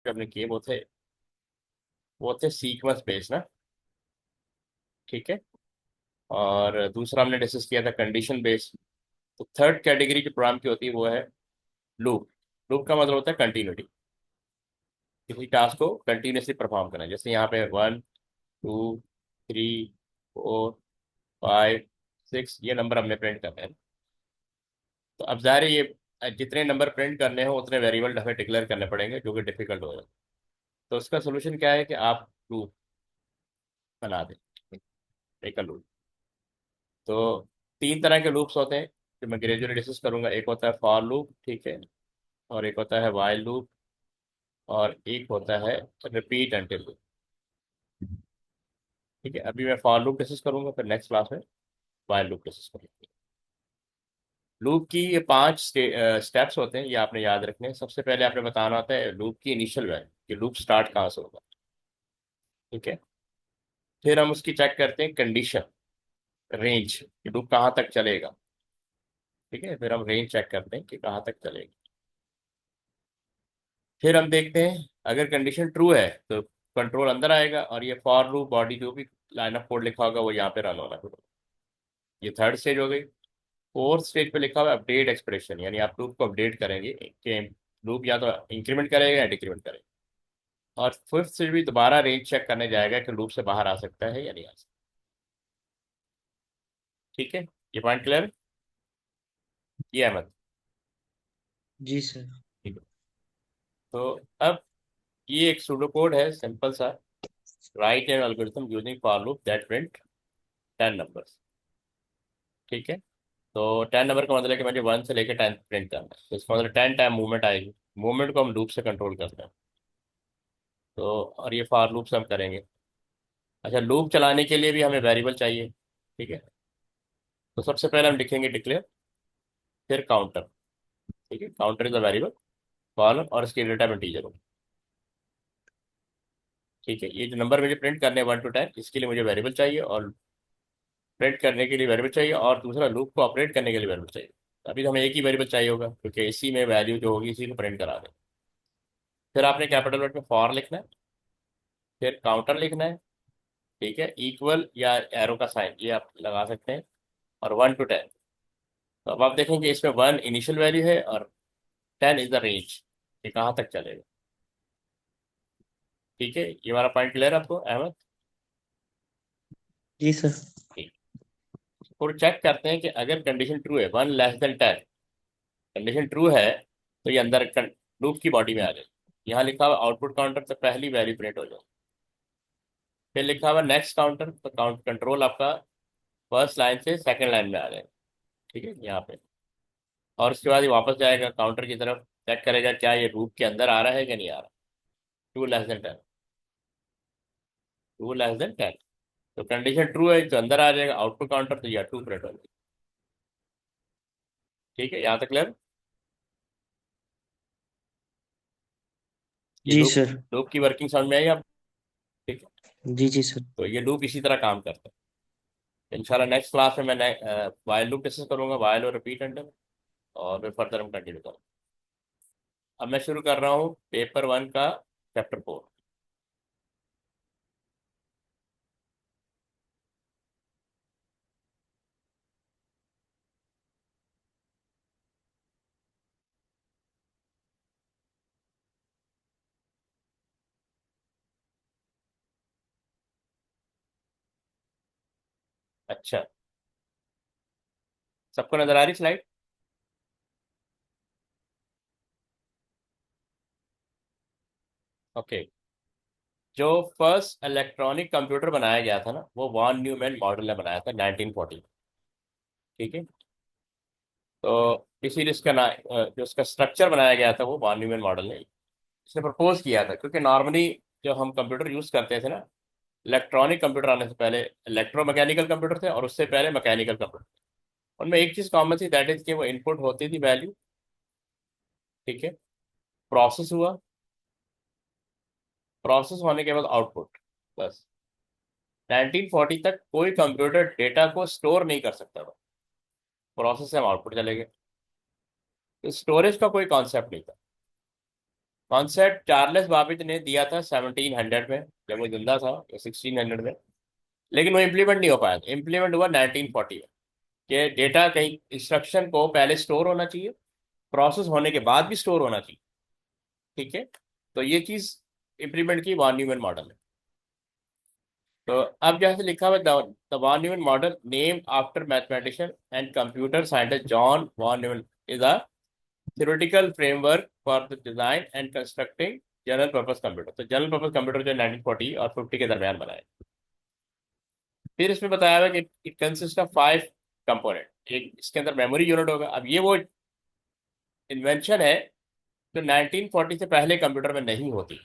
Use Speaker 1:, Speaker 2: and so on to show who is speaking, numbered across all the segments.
Speaker 1: हमने किए वो थे सीक्वेंस बेस्ड ना। ठीक है। और दूसरा हमने डिस्कस किया था कंडीशन बेस्ड। तो थर्ड कैटेगरी जो प्रोग्राम की होती है वो है लूप। लूप का मतलब होता है कंटिन्यूटी, किसी टास्क को कंटिन्यूसली परफॉर्म करना। जैसे यहाँ पे 1 2 3 4 5 6 ये नंबर हमने प्रिंट करने हैं। तो अब ज़ाहिर है ये जितने नंबर प्रिंट करने हो उतने वेरिएबल हमें डिक्लेयर करने पड़ेंगे, जो कि डिफिकल्ट हो जाए। तो उसका सोल्यूशन क्या है कि आप लूप बना दें, एक लूप। तो तीन तरह के लूप्स होते हैं जो मैं ग्रेजुअली डिस्कस करूंगा। एक होता है फॉर लूप, ठीक है, और एक होता है वाइल लूप, और एक होता है रिपीट अंटिल लूप। ठीक है, अभी मैं फॉर लूप डिस्कस करूंगा, फिर नेक्स्ट क्लास में वाइल लूप डिस्कस करूंगा। लूप की ये पांच स्टेप्स होते हैं, ये आपने याद रखने हैं। सबसे पहले आपने बताना होता है लूप की इनिशियल वैल्यू कि लूप स्टार्ट कहाँ से होगा। ठीक है। फिर हम उसकी चेक करते हैं कंडीशन, रेंज, कि लूप कहाँ तक चलेगा। ठीक है, फिर हम रेंज चेक करते हैं कि कहाँ तक चलेगा। फिर हम देखते हैं अगर कंडीशन ट्रू है तो कंट्रोल अंदर आएगा, और ये फॉर लूप बॉडी जो भी लाइन ऑफ कोड लिखा होगा वो यहाँ पे रन होना शुरू होगा। ये थर्ड स्टेज हो गई। फोर्थ स्टेज पे लिखा हुआ है अपडेट एक्सप्रेशन, यानी आप लूप को अपडेट करेंगे कि लूप या तो इंक्रीमेंट करेगा या डिक्रीमेंट करेगा। और फिफ्थ स्टेज भी दोबारा रेंज चेक करने जाएगा कि लूप से बाहर आ सकता है या नहीं आ सकता। ठीक है, ये पॉइंट क्लियर है? ये अहमद।
Speaker 2: जी सर।
Speaker 1: ठीक है। तो अब ये एक सूडो कोड है सिंपल सा, right an algorithm using for loop that print 10 numbers. ठीक है। तो 10 नंबर का मतलब है कि मुझे 1 से लेकर 10 प्रिंट करना है, तो इसका मतलब 10 टाइम मूवमेंट आएगी। मूवमेंट को हम लूप से कंट्रोल करते हैं। तो और ये फॉर लूप से हम करेंगे। अच्छा, लूप चलाने के लिए भी हमें वेरिएबल चाहिए। ठीक है। तो सबसे पहले हम लिखेंगे डिक्लेयर, फिर काउंटर। ठीक है, counter is a variable colon और इसकी डेटा में इंटीजर हो। ठीक है, ये जो नंबर मुझे प्रिंट करने हैं 1 to 10, इसके लिए मुझे वेरिएबल चाहिए, और प्रिंट करने के लिए वेरिएबल चाहिए, और दूसरा लूप को ऑपरेट करने के लिए वेरिएबल चाहिए। अभी तो हमें एक ही वेरिएबल चाहिए होगा क्योंकि इसी में वैल्यू जो होगी इसी को प्रिंट करा दें। फिर आपने कैपिटल वर्ड में फॉर लिखना है, फिर काउंटर लिखना है। ठीक है, इक्वल या एरो का साइन ये आप लगा सकते हैं, और 1 to 10। तो अब आप देखेंगे इसमें 1 इनिशियल वैल्यू है और 10 इज द रेंज, ये कहाँ तक चलेगा। ठीक है, ये हमारा पॉइंट क्लियर है आपको अहमद?
Speaker 2: जी सर।
Speaker 1: ठीक। और चेक करते हैं कि अगर कंडीशन ट्रू है 1 <10, कंडीशन ट्रू है तो ये अंदर लूप की बॉडी में आ जाए। यहाँ लिखा हुआ आउटपुट काउंटर तो पहली वैल्यू प्रिंट हो जाए। फिर लिखा हुआ नेक्स्ट काउंटर, तो काउंट कंट्रोल आपका फर्स्ट लाइन से सेकंड लाइन में आ जाए। ठीक है, यहाँ पे। और उसके बाद ये वापस जाएगा काउंटर की तरफ, चेक करेगा क्या ये लूप के अंदर आ रहा है कि नहीं आ रहा। 2 <10, 2 <10। तो कंडीशन ट्रू है तो अंदर आ जाएगा आउटपुट काउंटर, तो यह 2 प्रिंट हो जाएगा। ठीक है, यहाँ तक क्लियर? ये
Speaker 2: जी
Speaker 1: लूप
Speaker 2: सर।
Speaker 1: लूप की वर्किंग समझ में आई आप? ठीक है।
Speaker 2: जी जी सर।
Speaker 1: तो ये लूप इसी तरह काम करता है। इंशाल्लाह नेक्स्ट क्लास में मैं वाइल लूप डिस्कस करूंगा, वाइल और रिपीट अंडर, और फिर फर्दर हम कंटिन्यू करेंगे। अब मैं शुरू कर रहा हूँ पेपर 1 का चैप्टर 4। अच्छा, सबको नजर आ रही स्लाइड? ओके। जो फर्स्ट इलेक्ट्रॉनिक कंप्यूटर बनाया गया था ना वो वॉन न्यूमैन मॉडल ने बनाया था 1940। ठीक है। तो इसीलिए इसका ना जो उसका स्ट्रक्चर बनाया गया था वो वॉन न्यूमैन मॉडल ने इसने प्रपोज किया था, क्योंकि नॉर्मली जो हम कंप्यूटर यूज करते थे ना, इलेक्ट्रॉनिक कंप्यूटर आने से पहले इलेक्ट्रोमैकेनिकल कंप्यूटर थे, और उससे पहले मैकेनिकल कंप्यूटर। उनमें एक चीज कॉमन थी, दैट इज कि वो इनपुट होती थी वैल्यू। ठीक है, प्रोसेस हुआ, प्रोसेस होने के बाद आउटपुट, बस। 1940 तक कोई कंप्यूटर डेटा को स्टोर नहीं कर सकता था, प्रोसेस से हम आउटपुट चले गए। तो स्टोरेज का कोई कॉन्सेप्ट नहीं था। कॉन्सेप्ट चार्ल्स बाबेज ने दिया था 1700 में, जब वो जिंदा था, या 1600 में। लेकिन वो इम्प्लीमेंट नहीं हो पाया, इम्प्लीमेंट हुआ 1940 में। कि डेटा कहीं इंस्ट्रक्शन को पहले स्टोर होना चाहिए, प्रोसेस होने के बाद भी स्टोर होना चाहिए। ठीक है। तो ये चीज इम्प्लीमेंट की वॉन न्यूमैन मॉडल है। तो अब जैसे लिखा हुआ the von Neumann model name after mathematician and computer scientist John von Neumann is a theoretical framework for the design and constructing general purpose computer. तो जनरल पर्पस कंप्यूटर जो 1940 और 50 के दरमियान बनाए। फिर इसमें बताया हुआ कि इट कंसिस्ट ऑफ 5 कंपोनेंट। एक इसके अंदर मेमोरी यूनिट होगा। अब ये वो इन्वेंशन है जो 1940 से पहले कंप्यूटर में नहीं होती।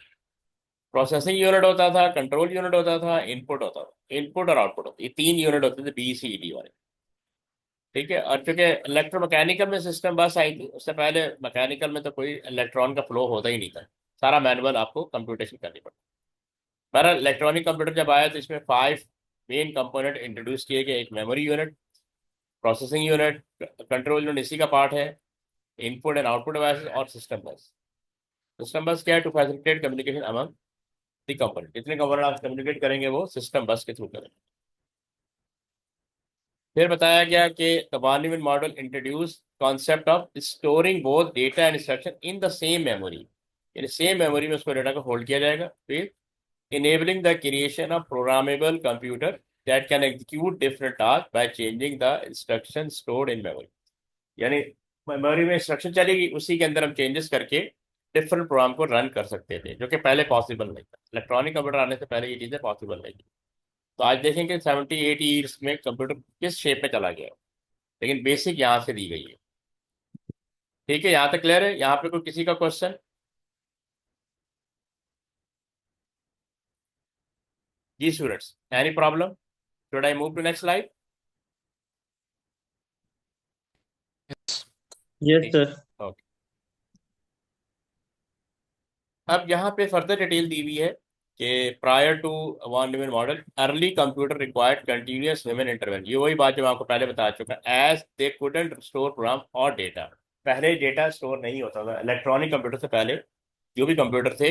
Speaker 1: प्रोसेसिंग यूनिट होता था, कंट्रोल यूनिट होता था, इनपुट होता था। इनपुट और आउटपुट होता, ये 3 यूनिट होते थे, BCD वाले। ठीक है। और चूंकि इलेक्ट्रोमैकेनिकल में सिस्टम बस आई थी, उससे पहले मैकेनिकल में तो कोई इलेक्ट्रॉन का फ्लो होता ही नहीं था। सारा मैनुअल आपको कंप्यूटेशन करनी पड़ती। पर इलेक्ट्रॉनिक कंप्यूटर जब आया तो इसमें 5 मेन कंपोनेंट इंट्रोड्यूस किए गए। एक memory unit, processing unit, control unit इसी का पार्ट है, इनपुट एंड आउटपुट डिवाइसेस, और सिस्टम बस। सिस्टम बस क्या है? To facilitate communication among the component. जितने कंपोनेंट आप कम्युनिकेट करेंगे वो सिस्टम बस के थ्रू करेंगे। फिर बताया गया कि the von Neumann model introduce concept of storing both data and instruction in the same memory. यानी सेम मेमोरी में उसको डेटा को होल्ड किया जाएगा। फिर enabling the creation of programmable computer that can execute different tasks by changing the instruction stored in memory। यानी memory में instruction चलेगी, उसी के अंदर हम चेंजेस करके डिफरेंट प्रोग्राम को रन कर सकते थे, जो कि पहले पॉसिबल नहीं था। इलेक्ट्रॉनिक कंप्यूटर आने से पहले ये चीज़ें पॉसिबल नहीं थी। तो आज देखेंगे 70-80 ईयर्स में कंप्यूटर किस शेप में चला गया। लेकिन बेसिक यहाँ से दी गई है। ठीक है, यहाँ तक क्लियर है? यहाँ पे कोई किसी का क्वेश्चन? जी students, any problem? Should I move to next slide?
Speaker 2: Yes sir.
Speaker 1: Okay. अब यहाँ पे फर्दर डिटेल दी हुई है कि prior to von Neumann model early computer required continuous human intervention. ये वही बात जो मैं आपको पहले बता चुका, as they couldn't store program और डेटा। पहले डेटा स्टोर नहीं होता था इलेक्ट्रॉनिक कंप्यूटर से पहले। जो भी कंप्यूटर थे,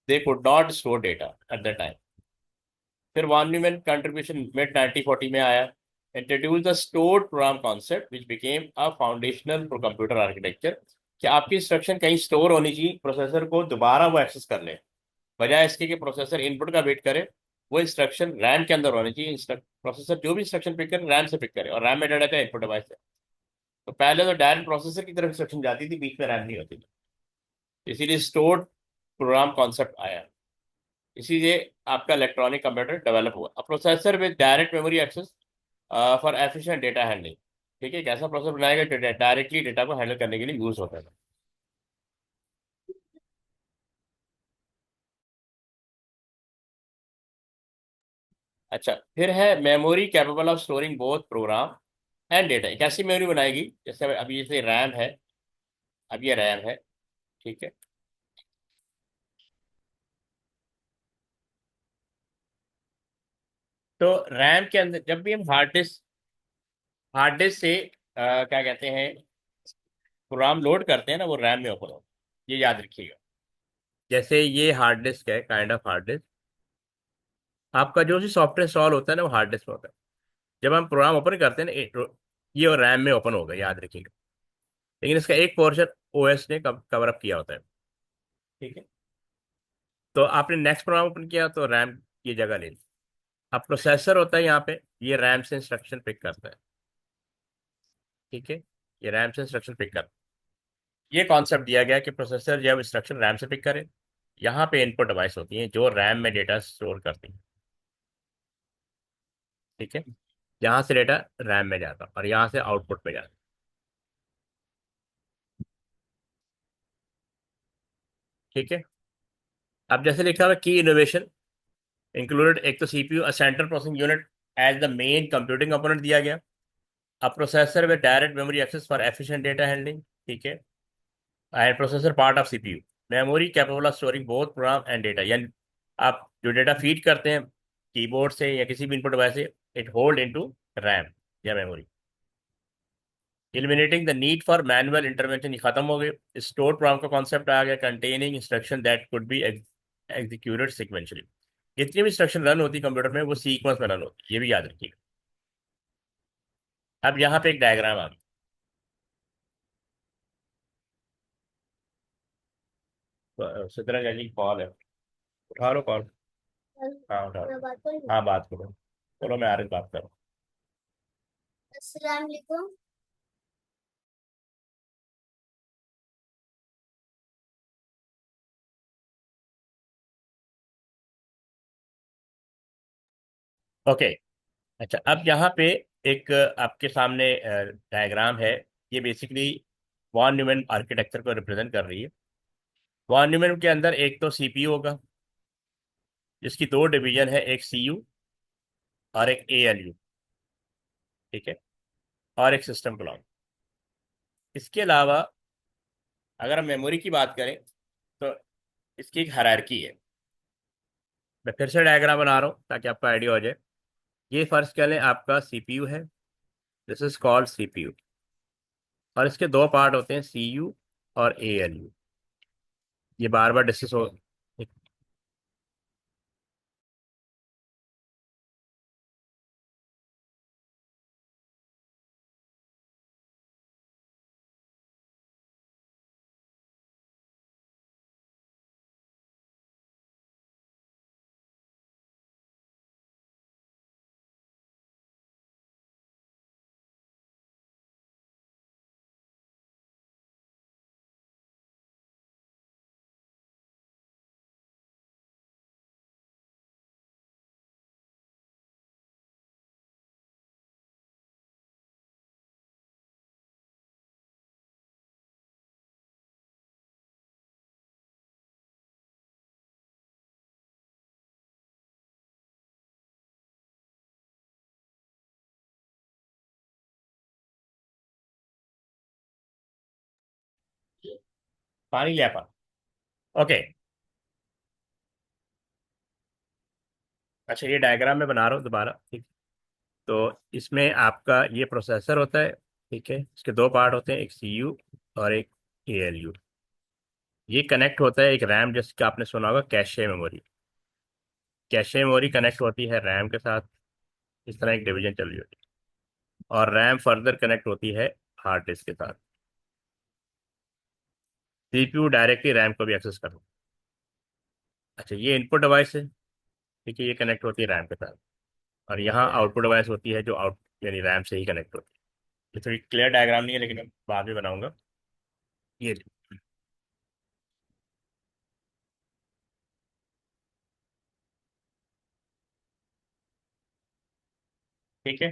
Speaker 1: they could not store data eight the time. फिर वॉन न्यूमैन कंट्रीब्यूशन मिड 1940 में आया, introduce the stored program concept which became a foundational for computer architecture. कि आपकी इंस्ट्रक्शन कहीं स्टोर होनी चाहिए, प्रोसेसर को दोबारा वो एक्सेस कर ले, बजाय इसके कि प्रोसेसर इनपुट का वेट करे। वो इंस्ट्रक्शन रैम के अंदर होनी चाहिए। प्रोसेसर जो भी इंस्ट्रक्शन पिक करे रैम से पिक करे, और रैम में डाटा का इनपुट डिवाइस है। तो पहले तो डायरेक्ट प्रोसेसर की तरफ इंस्ट्रक्शन जाती थी, बीच में रैम नहीं होती थी। इसीलिए स्टोर्ड प्रोग्राम कॉन्सेप्ट आया। इसीलिए आपका इलेक्ट्रॉनिक कंप्यूटर डेवलप हुआ। अब processor with direct memory access for efficient data handling. ठीक है, एक ऐसा प्रोसेसर बनाएगा जो डायरेक्टली डेटा को हैंडल करने के लिए यूज होता है। अच्छा, फिर है memory capable of storing both program and data. कैसी मेमोरी बनाएगी? जैसे अभी जैसे रैम है, अब ये रैम है। ठीक है। तो रैम के अंदर जब भी हम हार्ड डिस्क से क्या कहते हैं, प्रोग्राम लोड करते हैं ना, वो रैम में ओपन होगा। ये याद रखिएगा। जैसे ये हार्ड डिस्क है, काइंड ऑफ हार्ड डिस्क। आपका जो भी सॉफ्टवेयर इंस्टॉल होता है ना, वो हार्ड डिस्क में होता है। जब हम प्रोग्राम ओपन करते हैं ना, ये रैम में ओपन होगा, याद रखिएगा। लेकिन इसका एक पोर्शन OS ने कवर अप किया होता है। ठीक है। तो आपने नेक्स्ट प्रोग्राम ओपन किया तो रैम ये जगह ले ली। अब प्रोसेसर होता है यहाँ पे, ये रैम से इंस्ट्रक्शन पिक करता है। ठीक है, ये रैम से इंस्ट्रक्शन पिक करता है। ये कॉन्सेप्ट दिया गया कि प्रोसेसर जब इंस्ट्रक्शन रैम से पिक करे, यहाँ पे इनपुट डिवाइस होती है जो रैम में डेटा स्टोर करती है। ठीक है, यहाँ से डेटा रैम में जाता है और यहाँ से आउटपुट में जाता है। ठीक है। अब जैसे लिखा हुआ की इनोवेशन इंक्लूडेड, एक तो CPU central processing unit as the main computing component दिया गया। अब processor with direct memory access for efficient data handling. ठीक है। And processor part of CPU, memory capable of storing both program and data. यानी आप जो data feed करते हैं कीबोर्ड से या किसी भी इनपुट डिवाइस से, इट होल्ड इनटू रैम या memory. Eliminating the need for manual intervention खत्म हो गई। स्टोर प्रोग्राम का कॉन्सेप्ट आ गया, containing instruction that could be executed sequentially. जितनी भी इंस्ट्रक्शन रन होती कंप्यूटर में वो सीक्वेंस में रन होती है, ये भी याद रखिएगा। अब यहाँ पे एक डायग्राम आ गया। सिद्रा जी कॉल है, उठा लो कॉल। हाँ उठा लो। हाँ बात करो। चलो मैं आरिफ बात करूँ।
Speaker 3: अस्सलाम वालेकुम।
Speaker 1: ओके। अच्छा अब यहाँ पे एक आपके सामने डायग्राम है। ये बेसिकली वॉन न्यूमैन आर्किटेक्चर को रिप्रेजेंट कर रही है। वॉन न्यूमैन के अंदर एक तो सीपीयू होगा, जिसकी दो डिवीजन है, एक सीयू और एक एएलयू। ठीक है, और एक सिस्टम क्लॉक। इसके अलावा अगर हम मेमोरी की बात करें तो इसकी एक हायरार्की है। मैं फिर से डायग्राम बना रहा हूँ ताकि आपको आइडिया हो जाए। ये फर्स्ट कह लें आपका सीपीयू है, दिस इज कॉल्ड सीपीयू। और इसके दो पार्ट होते हैं, सीयू और एएलयू। ये बार बार डिस्कस हो। पानी लिया पानी। ओके। अच्छा ये डायग्राम मैं बना रहा हूँ दोबारा, ठीक। तो इसमें आपका ये प्रोसेसर होता है, ठीक है। इसके दो पार्ट होते हैं, एक सीयू और एक एएलयू। ये कनेक्ट होता है एक रैम, जिसका आपने सुना होगा cache memory. Cache memory connect होती है रैम के साथ। इस तरह एक डिवीजन चल रही होती है, और रैम फर्दर कनेक्ट होती है हार्ड डिस्क के साथ। सीपीयू डायरेक्टली रैम को भी एक्सेस कर। अच्छा ये इनपुट डिवाइस है, ठीक है, ये कनेक्ट होती है रैम के साथ। और यहाँ आउटपुट डिवाइस होती है जो आउट यानी रैम से ही कनेक्ट होती है। ये थोड़ी क्लियर डायग्राम नहीं है लेकिन मैं बाद में बनाऊंगा। ये ठीक है।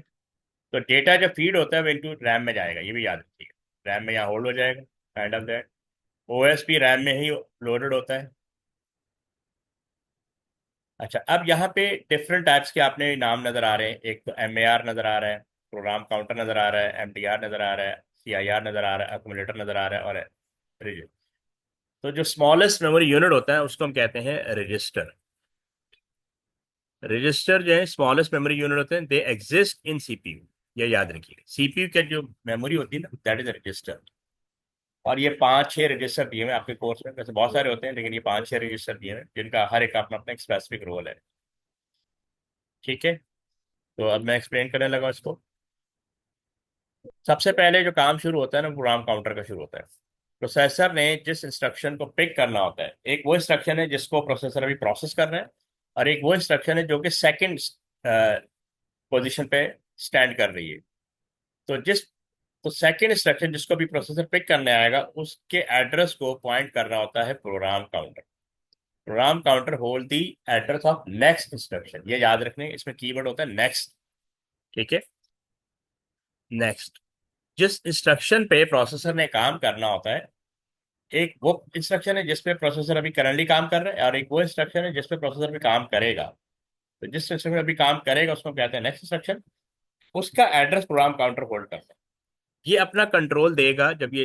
Speaker 1: तो डेटा जब फीड होता है वो इनटू रैम में जाएगा, ये भी याद रखिएगा। रैम में यहाँ होल्ड हो जाएगा, काइंड ऑफ दैट। ओएस भी रैम में ही लोडेड होता है। अच्छा अब यहाँ पे डिफरेंट टाइप्स के आपने नाम नजर आ रहे हैं। एक तो एमएआर नजर आ रहा है, प्रोग्राम काउंटर नजर आ रहा है, एमटीआर नजर आ रहा है, सीआईआर नजर आ रहा है, अक्यूमुलेटर नजर आ रहा है, और रजिस्टर। तो जो स्मॉलेस्ट मेमोरी यूनिट होता है उसको हम कहते हैं रजिस्टर। रजिस्टर जो है स्मॉलेस्ट मेमोरी यूनिट होते हैं, दे एग्जिस्ट इन सीपीयू। ये याद रखिए, सीपीयू की जो मेमोरी होती है ना, दैट इज रजिस्टर। और ये पांच छह रजिस्टर दिए हुए हैं आपके कोर्स में, वैसे बहुत सारे होते हैं लेकिन ये पांच छह रजिस्टर दिए हुए हैं जिनका हर एक अपना अपना एक स्पेसिफिक रोल है। ठीक है, तो अब मैं एक्सप्लेन करने लगा इसको। सबसे पहले जो काम शुरू होता है ना, प्रोग्राम काउंटर का शुरू होता है। प्रोसेसर ने जिस इंस्ट्रक्शन को पिक करना होता है, एक वो इंस्ट्रक्शन है जिसको प्रोसेसर अभी प्रोसेस कर रहा है, और एक वो इंस्ट्रक्शन है जो कि सेकंड पोजीशन पे स्टैंड कर रही है। तो जिस तो सेकंड इंस्ट्रक्शन जिसको भी प्रोसेसर पिक करने आएगा उसके एड्रेस को पॉइंट कर रहा होता है program counter. Programme counter hold the address of next instruction. ये याद रखने, इसमें कीवर्ड होता है नेक्स्ट। ठीक है, नेक्स्ट। जिस इंस्ट्रक्शन पे प्रोसेसर ने काम करना होता है, एक वो इंस्ट्रक्शन है जिस पे प्रोसेसर अभी करंटली काम कर रहा है, और एक वो इंस्ट्रक्शन है जिस पे प्रोसेसर भी काम करेगा। तो जिस इंस्ट्रक्शन में अभी काम करेगा उसको कहते हैं नेक्स्ट इंस्ट्रक्शन। उसका एड्रेस प्रोग्राम काउंटर होल्ड करता है। ये अपना कंट्रोल देगा जब ये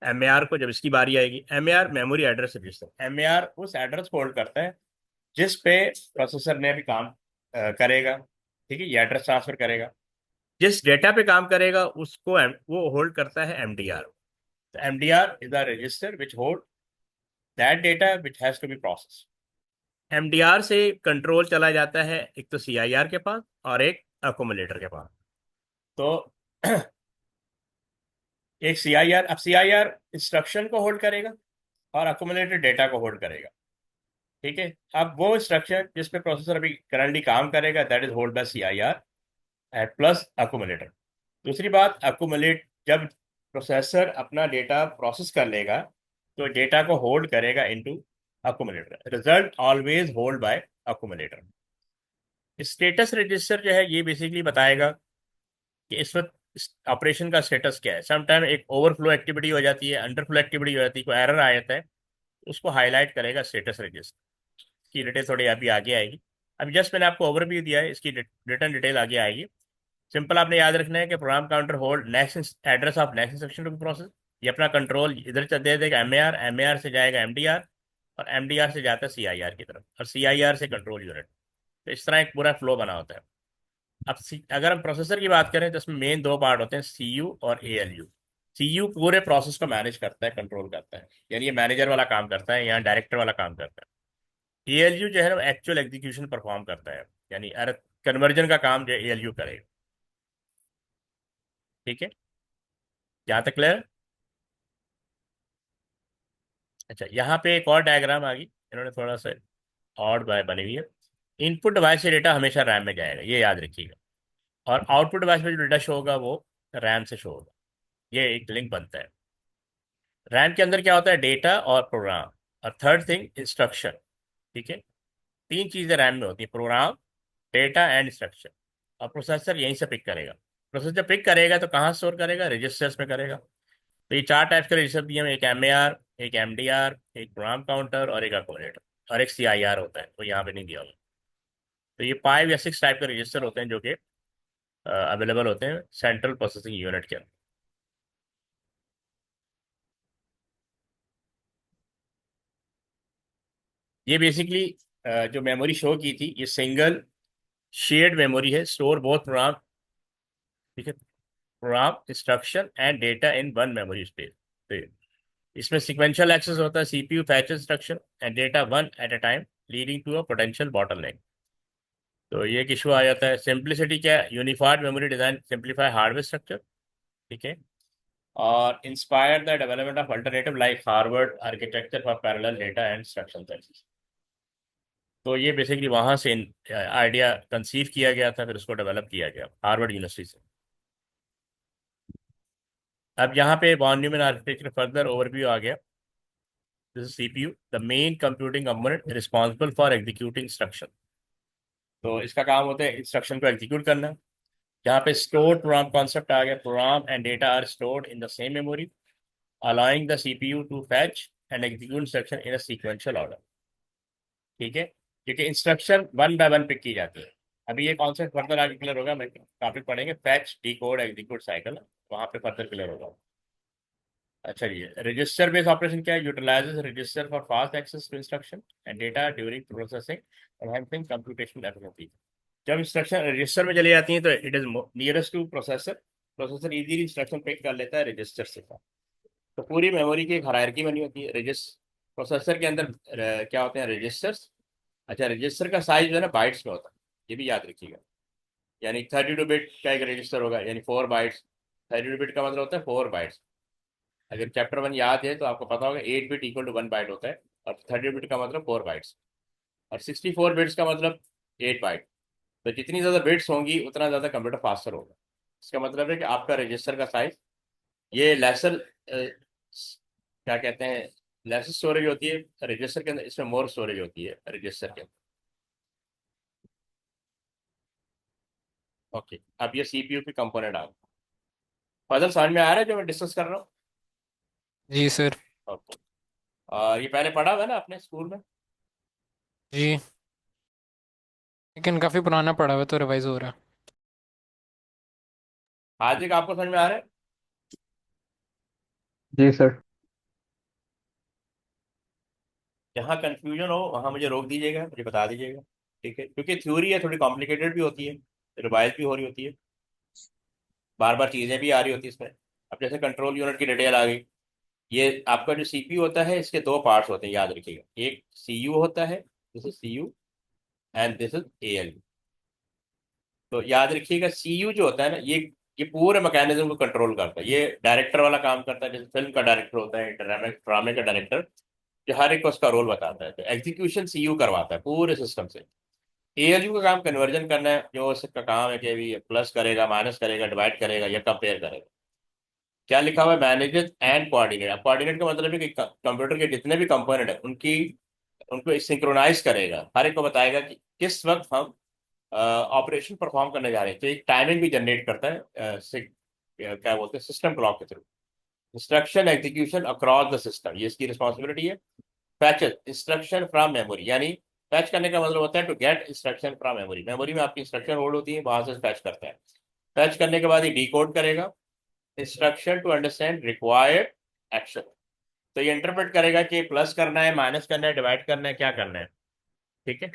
Speaker 1: एमएआर को, जब इसकी बारी आएगी। MAR memory address register, MAR उस एड्रेस को होल्ड करता है जिस पे प्रोसेसर ने भी काम करेगा। ठीक है, ये एड्रेस ट्रांसफर करेगा। जिस डेटा पे काम करेगा उसको वो होल्ड करता है एमडीआर। तो MDR is a register which hold that data which has to be process. MDR से कंट्रोल चला जाता है एक तो सीआईआर के पास और एक अकोमुलेटर के पास। तो एक सीआईआर, अब सीआईआर इंस्ट्रक्शन को होल्ड करेगा और अकोमुलेटर डेटा को होल्ड करेगा। ठीक है, अब वो इंस्ट्रक्शन जिस पे प्रोसेसर अभी करंटली काम करेगा that is hold by CIR at plus accumulator. दूसरी बात, अकोमुलेट जब प्रोसेसर अपना डेटा प्रोसेस कर लेगा तो डेटा को होल्ड करेगा into accumulator. Result always hold by accumulator. Status register जो है ये बेसिकली बताएगा कि इस वक्त ऑपरेशन का स्टेटस क्या है। समटाइम एक ओवरफ्लो एक्टिविटी हो जाती है, अंडरफ्लो एक्टिविटी हो जाती है, कोई एरर आ जाता है, उसको हाईलाइट करेगा स्टेटस रजिस्टर। इसकी डिटेल थोड़ी अभी आगे आएगी। अभी जस्ट मैंने आपको ओवरव्यू दिया है, इसकी रिटर्न डिटेल आगे आएगी। सिंपल आपने याद रखना है कि program counter hold next address of next instruction to be process. ये अपना कंट्रोल इधर चल दे देगा एमएआर, एमएआर से जाएगा एमडीआर, और एमडीआर से जाता है सीआईआर की तरफ, और सीआईआर से कंट्रोल यूनिट। तो इस तरह एक पूरा फ्लो बना होता है। अब अगर हम प्रोसेसर की बात करें तो इसमें मेन दो पार्ट होते हैं, सीयू और एएलयू। सीयू पूरे प्रोसेस को मैनेज करता है, कंट्रोल करता है, यानी ये मैनेजर वाला काम करता है, यहाँ डायरेक्टर वाला काम करता है। एएलयू जो है ना एक्चुअल एग्जीक्यूशन परफॉर्म करता है, यानी अरे कन्वर्जन का काम जो है एएलयू करेगा। ठीक है, यहाँ तक क्लियर? अच्छा, यहाँ पे एक और डायग्राम आ गई, इन्होंने थोड़ा सा ऑड बाय बनी हुई है। इनपुट डिवाइस से डेटा हमेशा रैम में जाएगा, ये याद रखिएगा, और आउटपुट डिवाइस में जो डेटा शो होगा वो रैम से शो होगा। ये एक लिंक बनता है। रैम के अंदर क्या होता है, डेटा और प्रोग्राम, और थर्ड थिंग इंस्ट्रक्शन। ठीक है, तीन चीजें रैम में होती है, प्रोग्राम, डेटा एंड इंस्ट्रक्शन। और प्रोसेसर यहीं से पिक करेगा। प्रोसेसर पिक करेगा तो कहाँ स्टोर करेगा, रजिस्टर्स में करेगा। तो ये चार टाइप्स के रजिस्टर दिए हैं, एक एमएआर, एक एमडीआर, एक प्रोग्राम काउंटर और एक अकोमोडेटर, और एक सीआईआर होता है, वो यहाँ पे नहीं दिया हुआ। तो ये 5 या 6 टाइप के रजिस्टर होते हैं जो कि अवेलेबल होते हैं सेंट्रल प्रोसेसिंग यूनिट के अंदर। ये बेसिकली जो मेमोरी शो की थी, ये सिंगल शेयर्ड मेमोरी है, स्टोर बोथ प्रोग्राम, ठीक है, program instruction and data in one memory space. तो इसमें सिक्वेंशियल एक्सेस होता है, CPU fetch instruction and data one at a time, leading to a potential bottleneck. तो ये एक इशू आ जाता है। सिंप्लिसिटी क्या है, unified memory design simplify hardware structure. ठीक है, और inspire the development of alternative like Harvard architecture for parallel data and instruction service. तो ये बेसिकली वहाँ से आइडिया कंसीव किया गया था, फिर उसको डेवलप किया गया हार्वर्ड यूनिवर्सिटी से। अब यहाँ पे von Neumann architecture further overview आ गया। This is CPU, the main computing component responsible for executing instruction. तो इसका काम होता है इंस्ट्रक्शन को एग्जीक्यूट करना। यहाँ पे स्टोर्ड प्रोग्राम कॉन्सेप्ट आ गया, program and data are stored in the same memory, allowing the CPU to fetch and execute instruction in a sequential order. ठीक है, क्योंकि instruction one by one pick की जाती है। अभी ये कॉन्सेप्ट फर्दर आगे क्लियर होगा, मैं टॉपिक पढ़ेंगे फैच डिकोड एग्जीक्यूट साइकिल, वहां पे फर्दर क्लियर होगा। अच्छा जी, रजिस्टर बेस्ड ऑपरेशन क्या है, utilises register for fast access to instruction and data during processing, enhancing computational efficiency. जब इंस्ट्रक्शन रजिस्टर में चली जाती है तो it is nearest to processor, processor easily instruction pick कर लेता है रजिस्टर से। तो पूरी मेमोरी की एक हायरार्की बनी होती है। रजिस्टर प्रोसेसर के अंदर क्या होते हैं, रजिस्टर्स। अच्छा, रजिस्टर का साइज जो है ना बाइट्स में होता है, ये भी याद रखिएगा। यानी 32 बिट का एक रजिस्टर होगा, यानी 4 बाइट्स। 32 बिट का मतलब होता है 4 बाइट्स। अगर चैप्टर 1 याद है तो आपको पता होगा 8 बिट इक्वल टू 1 बाइट होता है, और 32 बिट का मतलब 4 बाइट्स, और 64 बिट्स का मतलब 8 बाइट। तो जितनी ज़्यादा बिट्स होंगी उतना ज़्यादा कंप्यूटर फास्टर होगा। इसका मतलब है कि आपका रजिस्टर का साइज, ये लेसर क्या कहते हैं, लेसर स्टोरेज होती है रजिस्टर के अंदर, इसमें मोर स्टोरेज होती है रजिस्टर के अंदर। ओके, अब ये सीपीयू की कंपोनेंट आ गए। पजल समझ में आ रहा है जो मैं डिस्कस कर रहा हूँ?
Speaker 3: जी सर।
Speaker 1: ओके, और ये पहले पढ़ा हुआ है ना अपने स्कूल में?
Speaker 3: जी, लेकिन काफ़ी पुराना पड़ा हुआ है तो रिवाइज हो रहा है।
Speaker 1: आज एक आपको समझ में आ रहा है?
Speaker 4: जी सर।
Speaker 1: जहाँ कंफ्यूजन हो वहाँ मुझे रोक दीजिएगा, मुझे बता दीजिएगा। ठीक है, क्योंकि थ्योरी है, थोड़ी कॉम्प्लिकेटेड भी होती है, रिवाइज भी हो रही होती है। बार बार चीज़ें भी आ रही होती है इसमें। अब जैसे कंट्रोल यूनिट की डिटेल आ गई। ये आपका जो सीपीयू होता है इसके दो पार्ट्स होते हैं, याद रखिएगा। एक सीयू होता है, this is CU, and this is ALU. तो याद रखिएगा सीयू जो होता है ना, ये पूरे मैकेनिज्म को कंट्रोल करता है। ये डायरेक्टर वाला काम करता है, जैसे फिल्म का डायरेक्टर होता है, ड्रामे का डायरेक्टर, जो हर एक को उसका रोल बताता है। तो एग्जीक्यूशन सीयू करवाता है पूरे सिस्टम से। एएलयू का काम कन्वर्जन करना है, जो उसका काम है कि भी प्लस करेगा, माइनस करेगा, डिवाइड करेगा या कंपेयर करेगा। क्या लिखा हुआ है, मैनेजेस एंड कोऑर्डिनेट। अब कोऑर्डिनेट का मतलब है कि कंप्यूटर के जितने भी कंपोनेंट है उनकी उनको सिंक्रोनाइज करेगा, हर एक को बताएगा कि किस वक्त हम ऑपरेशन परफॉर्म करने जा रहे हैं। तो एक टाइमिंग भी जनरेट करता है क्या बोलते हैं, सिस्टम क्लॉक के थ्रू। Instruction execution across the system, ये इसकी रिस्पॉन्सिबिलिटी है। फैच इंस्ट्रक्शन फ्रॉम मेमोरी, यानी फैच करने का मतलब होता है to get instruction from memory. Memory में आपकी इंस्ट्रक्शन होल्ड होती है, वहां से फैच करता है। फैच करने के बाद ये डिकोड करेगा instruction to understand required action. तो ये इंटरप्रेट करेगा कि प्लस करना है, माइनस करना है, डिवाइड करना है, क्या करना है। ठीक है,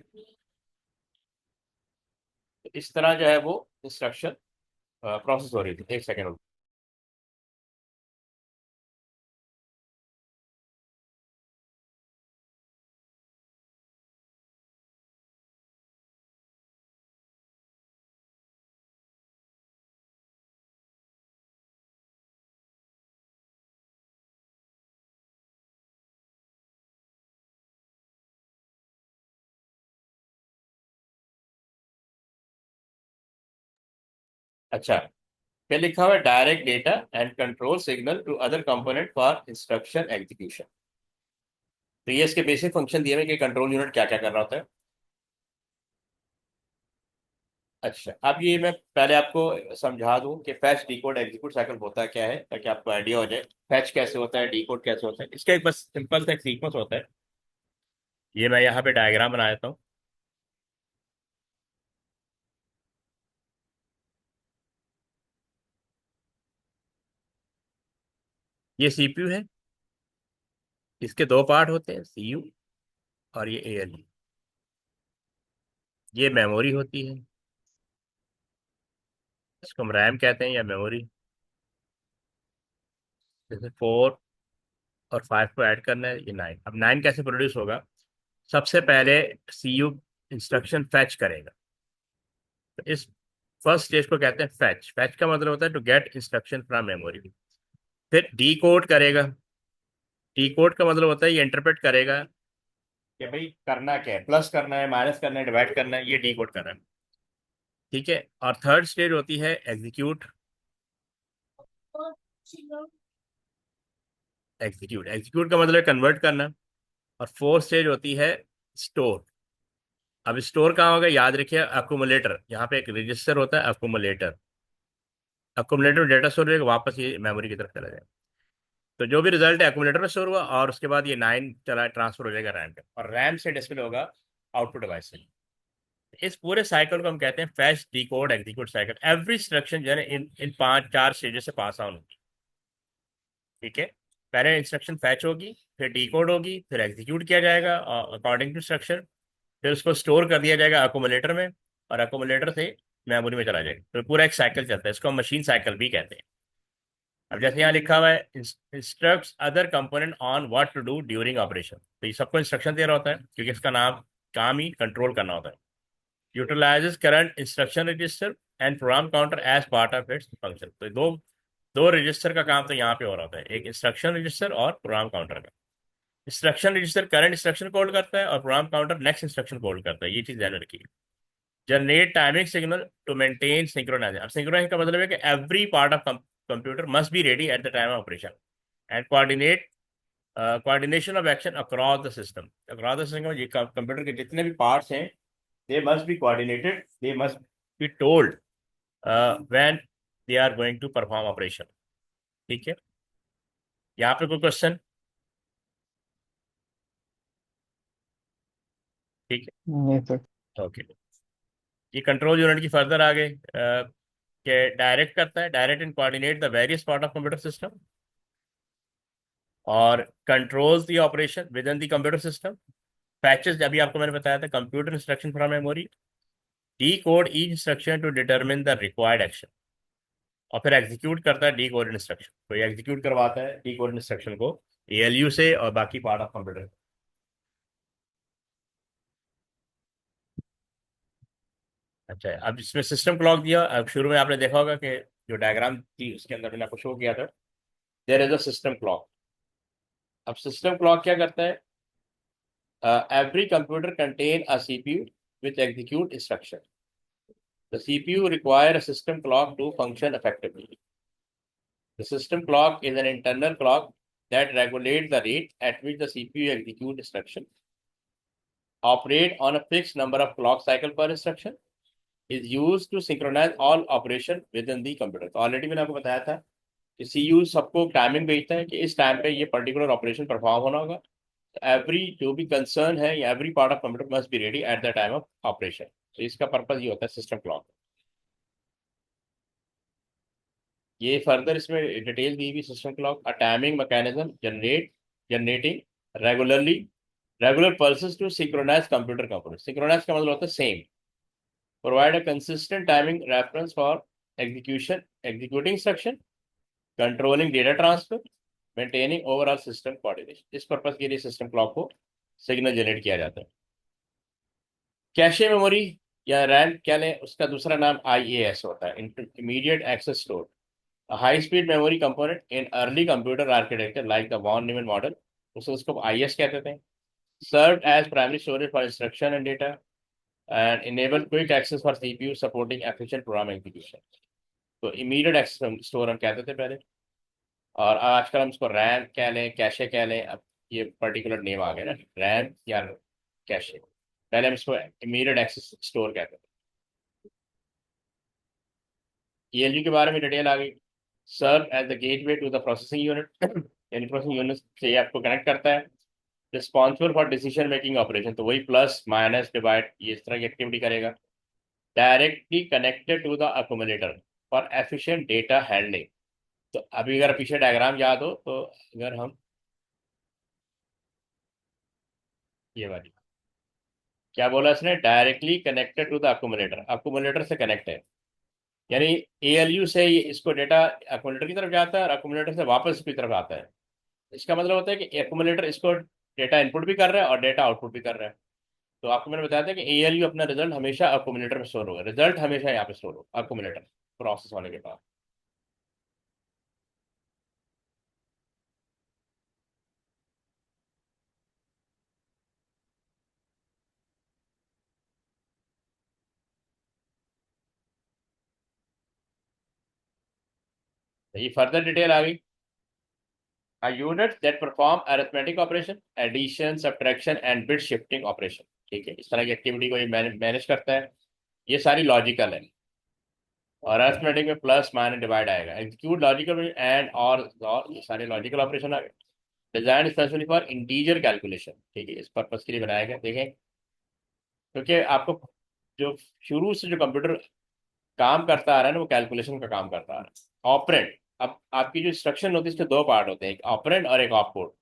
Speaker 1: तो इस तरह जो है वो इंस्ट्रक्शन प्रोसेस हो रही थी। एक सेकेंड। अच्छा, क्या लिखा हुआ है, direct data and control signal to other component for instruction execution. तो ये इसके बेसिक फंक्शन दिए हुए कि कंट्रोल यूनिट क्या क्या कर रहा होता है। अच्छा, अब ये मैं पहले आपको समझा दूं कि फैच डिकोड एग्जीक्यूट साइकिल होता क्या है, ताकि आपको आइडिया हो जाए फैच कैसे होता है, डिकोड कैसे होता है। इसका एक बस सिंपल सा एक सीक्वेंस होता है। ये मैं यहाँ पे डायग्राम बना देता हूँ। ये सीपीयू है, इसके दो पार्ट होते हैं, सीयू और ये एएलयू। ये मेमोरी होती है, इसको हम रैम कहते हैं या मेमोरी। जैसे 4 और 5 को ऐड करना है, ये 9। अब 9 कैसे प्रोड्यूस होगा, सबसे पहले सीयू इंस्ट्रक्शन फैच करेगा। तो इस फर्स्ट स्टेज को कहते हैं फैच। फैच का मतलब होता है to get instruction from memory. फिर डी कोड करेगा। डी कोड का मतलब होता है ये इंटरप्रेट करेगा कि भाई करना क्या है, प्लस करना है, माइनस करना है, डिवाइड करना है, ये डी कोड करना है। ठीक है, और थर्ड स्टेज होती है एग्जीक्यूट। एग्जीक्यूट एग्जीक्यूट का मतलब है कन्वर्ट करना। और फोर्थ स्टेज होती है स्टोर। अब स्टोर कहाँ होगा, याद रखिए अक्यूमुलेटर, यहाँ पे एक रजिस्टर होता है अक्यूमुलेटर। अक्यूमुलेटर डेटा स्टोर होगा, वापस ये मेमोरी की तरफ चला जाएगा। तो जो भी रिजल्ट है अक्यूमुलेटर में स्टोर हुआ, और उसके बाद ये 9 चला ट्रांसफर हो जाएगा रैम पे, और रैम से डिस्प्ले होगा आउटपुट डिवाइस से। इस पूरे साइकिल को हम कहते हैं fetch decode execute cycle. Every instruction जो है ना, इन इन 5 4 स्टेजेस से पास ऑन होगी। ठीक है, पहले इंस्ट्रक्शन फैच होगी, फिर डिकोड होगी, फिर एग्जीक्यूट किया जाएगा अकॉर्डिंग टू इंस्ट्रक्शन। फिर उसको स्टोर कर दिया जाएगा अकोमोलेटर में, और अकोमोलेटर से मेमोरी में चला जाएगा। तो पूरा एक साइकिल चलता है, इसको हम मशीन साइकिल भी कहते हैं। अब जैसे यहाँ लिखा हुआ है instructs other component on what to do during operation. तो ये सबको इंस्ट्रक्शन दे रहा होता है, क्योंकि इसका नाम काम ही कंट्रोल करना होता है। Utilises current instruction register and program counter as part of its function. तो दो दो रजिस्टर का काम तो यहाँ पे हो रहा होता है, एक इंस्ट्रक्शन रजिस्टर और प्रोग्राम काउंटर का। Instruction register current instruction code करता है, और program counter next instruction code करता है। ये चीज ध्यान रखिए। Generate timing signal to maintain synchronisation. अब सिंक्रोनाइजेशन का मतलब है कि every part of computer must be ready at the time of operation, and coordination of action across the system. Across the system, ये कंप्यूटर के जितने भी पार्ट्स हैं, दे must be coordinated, they must be told when they are going to perform operation. ठीक है, यहाँ पे कोई क्वेश्चन? ठीक
Speaker 2: नहीं सर।
Speaker 1: है, ओके। ये कंट्रोल यूनिट की फर्दर आगे के डायरेक्ट करता है, direct and coordinate the various part of computer system, और controls the operation within the computer system. Fetches, अभी आपको मैंने बताया था, computer instruction from memory. Decode each instruction to determine the required action. और फिर execute करता है डी कोड इंस्ट्रक्शन। तो ये एग्जीक्यूट करवाता है डी कोड इंस्ट्रक्शन को एएलयू से और बाकी पार्ट ऑफ कंप्यूटर। अच्छा है, अब इसमें सिस्टम क्लॉक दिया। अब शुरू में आपने देखा होगा कि जो डायग्राम थी उसके अंदर मैंने आपको शो किया था, there is a system clock. अब सिस्टम क्लॉक क्या करता है? Every computer contain a CPU which execute instruction. The CPU require a system clock to function effectively. The system clock is an internal clock that regulates the rate at which the CPU executes instruction. Operate on a fixed number of clock cycle per instruction. Is used to synchronize all operation within the computer. तो already मैंने आपको बताया था कि CU सबको timing भेजता है कि इस टाइम पे ये पर्टिकुलर ऑपरेशन परफॉर्म होना होगा। तो एवरी जो भी कंसर्न है या every part of computer must be ready at the time of operation. तो इसका पर्पज ये होता है सिस्टम क्लॉक। ये फर्दर इसमें डिटेल दी हुई system clock a timing mechanism generating regularly regular pulses to synchronise computer component. Synchronise का मतलब होता है same. Provide a consistent timing reference for executing instruction, controlling data transfer, maintaining overall system coordination. इस purpose के लिए system clock को signal generate किया जाता है। कैशे मेमोरी या रैम क्या लें, उसका दूसरा नाम आईएएस होता है, immediate access store. A high-speed memory component in early computer architecture like the von Neumann model, उसको IS कहते थे, served as primary storage for instruction and data and enable quick access for CPU supporting efficient program execution। तो immediate access store हम कहते थे पहले, और आजकल हम इसको रैम कह लें, कैशे कह लें। अब ये पर्टिकुलर नेम आ गया ना, रैम या कैशे। पहले हम इसको इमीडिएट एक्सेस स्टोर कहते थे। ईएलयू के बारे में डिटेल आ गई। Serve as the gateway to the processing unit, यानी प्रोसेसिंग यूनिट से ये आपको कनेक्ट करता है। Responsible for decision making operation, तो वही प्लस माइनस डिवाइड ये इस तरह की एक्टिविटी करेगा। Directly connected to the accommodator for efficient data handling. तो अभी अगर पीछे डायग्राम याद हो तो अगर हम ये वाली क्या बोला इसने, directly connected to the accommodator, accommodator से कनेक्ट है। यानी एएलयू से ये इसको डेटा अकोमोडेटर की तरफ जाता है और अकोमोडेटर से वापस इसकी तरफ आता है। इसका मतलब होता है कि एक्यूमुलेटर इसको डेटा इनपुट भी कर रहा है और डेटा आउटपुट भी कर रहा है। तो आपको मैंने बताया था कि एएलयू अपना रिजल्ट हमेशा एक्यूमुलेटर में स्टोर होगा, रिजल्ट हमेशा यहाँ पे स्टोर होगा एक्यूमुलेटर प्रोसेस होने के बाद। तो ये फर्दर डिटेल आ गई। A unit that perform arithmetic operation, addition, subtraction and bit shifting operation। ठीक है, इस तरह की एक्टिविटी को ये मैनेज करता है। ये सारी लॉजिकल है, और अरिथमेटिक में प्लस माइनस डिवाइड आएगा। एग्जीक्यूट लॉजिकल में एंड और ये सारे लॉजिकल ऑपरेशन आ गए। Design specially for integer calculation, ठीक है, इस पर्पज के लिए बनाया गया। देखें, क्योंकि आपको जो शुरू से जो कंप्यूटर काम करता आ रहा है ना, वो कैलकुलेशन का काम करता आ रहा है। ऑपरेंड, अब आपकी जो इंस्ट्रक्शन होती है इसके दो पार्ट होते हैं, एक ऑपरेंड और एक opcode.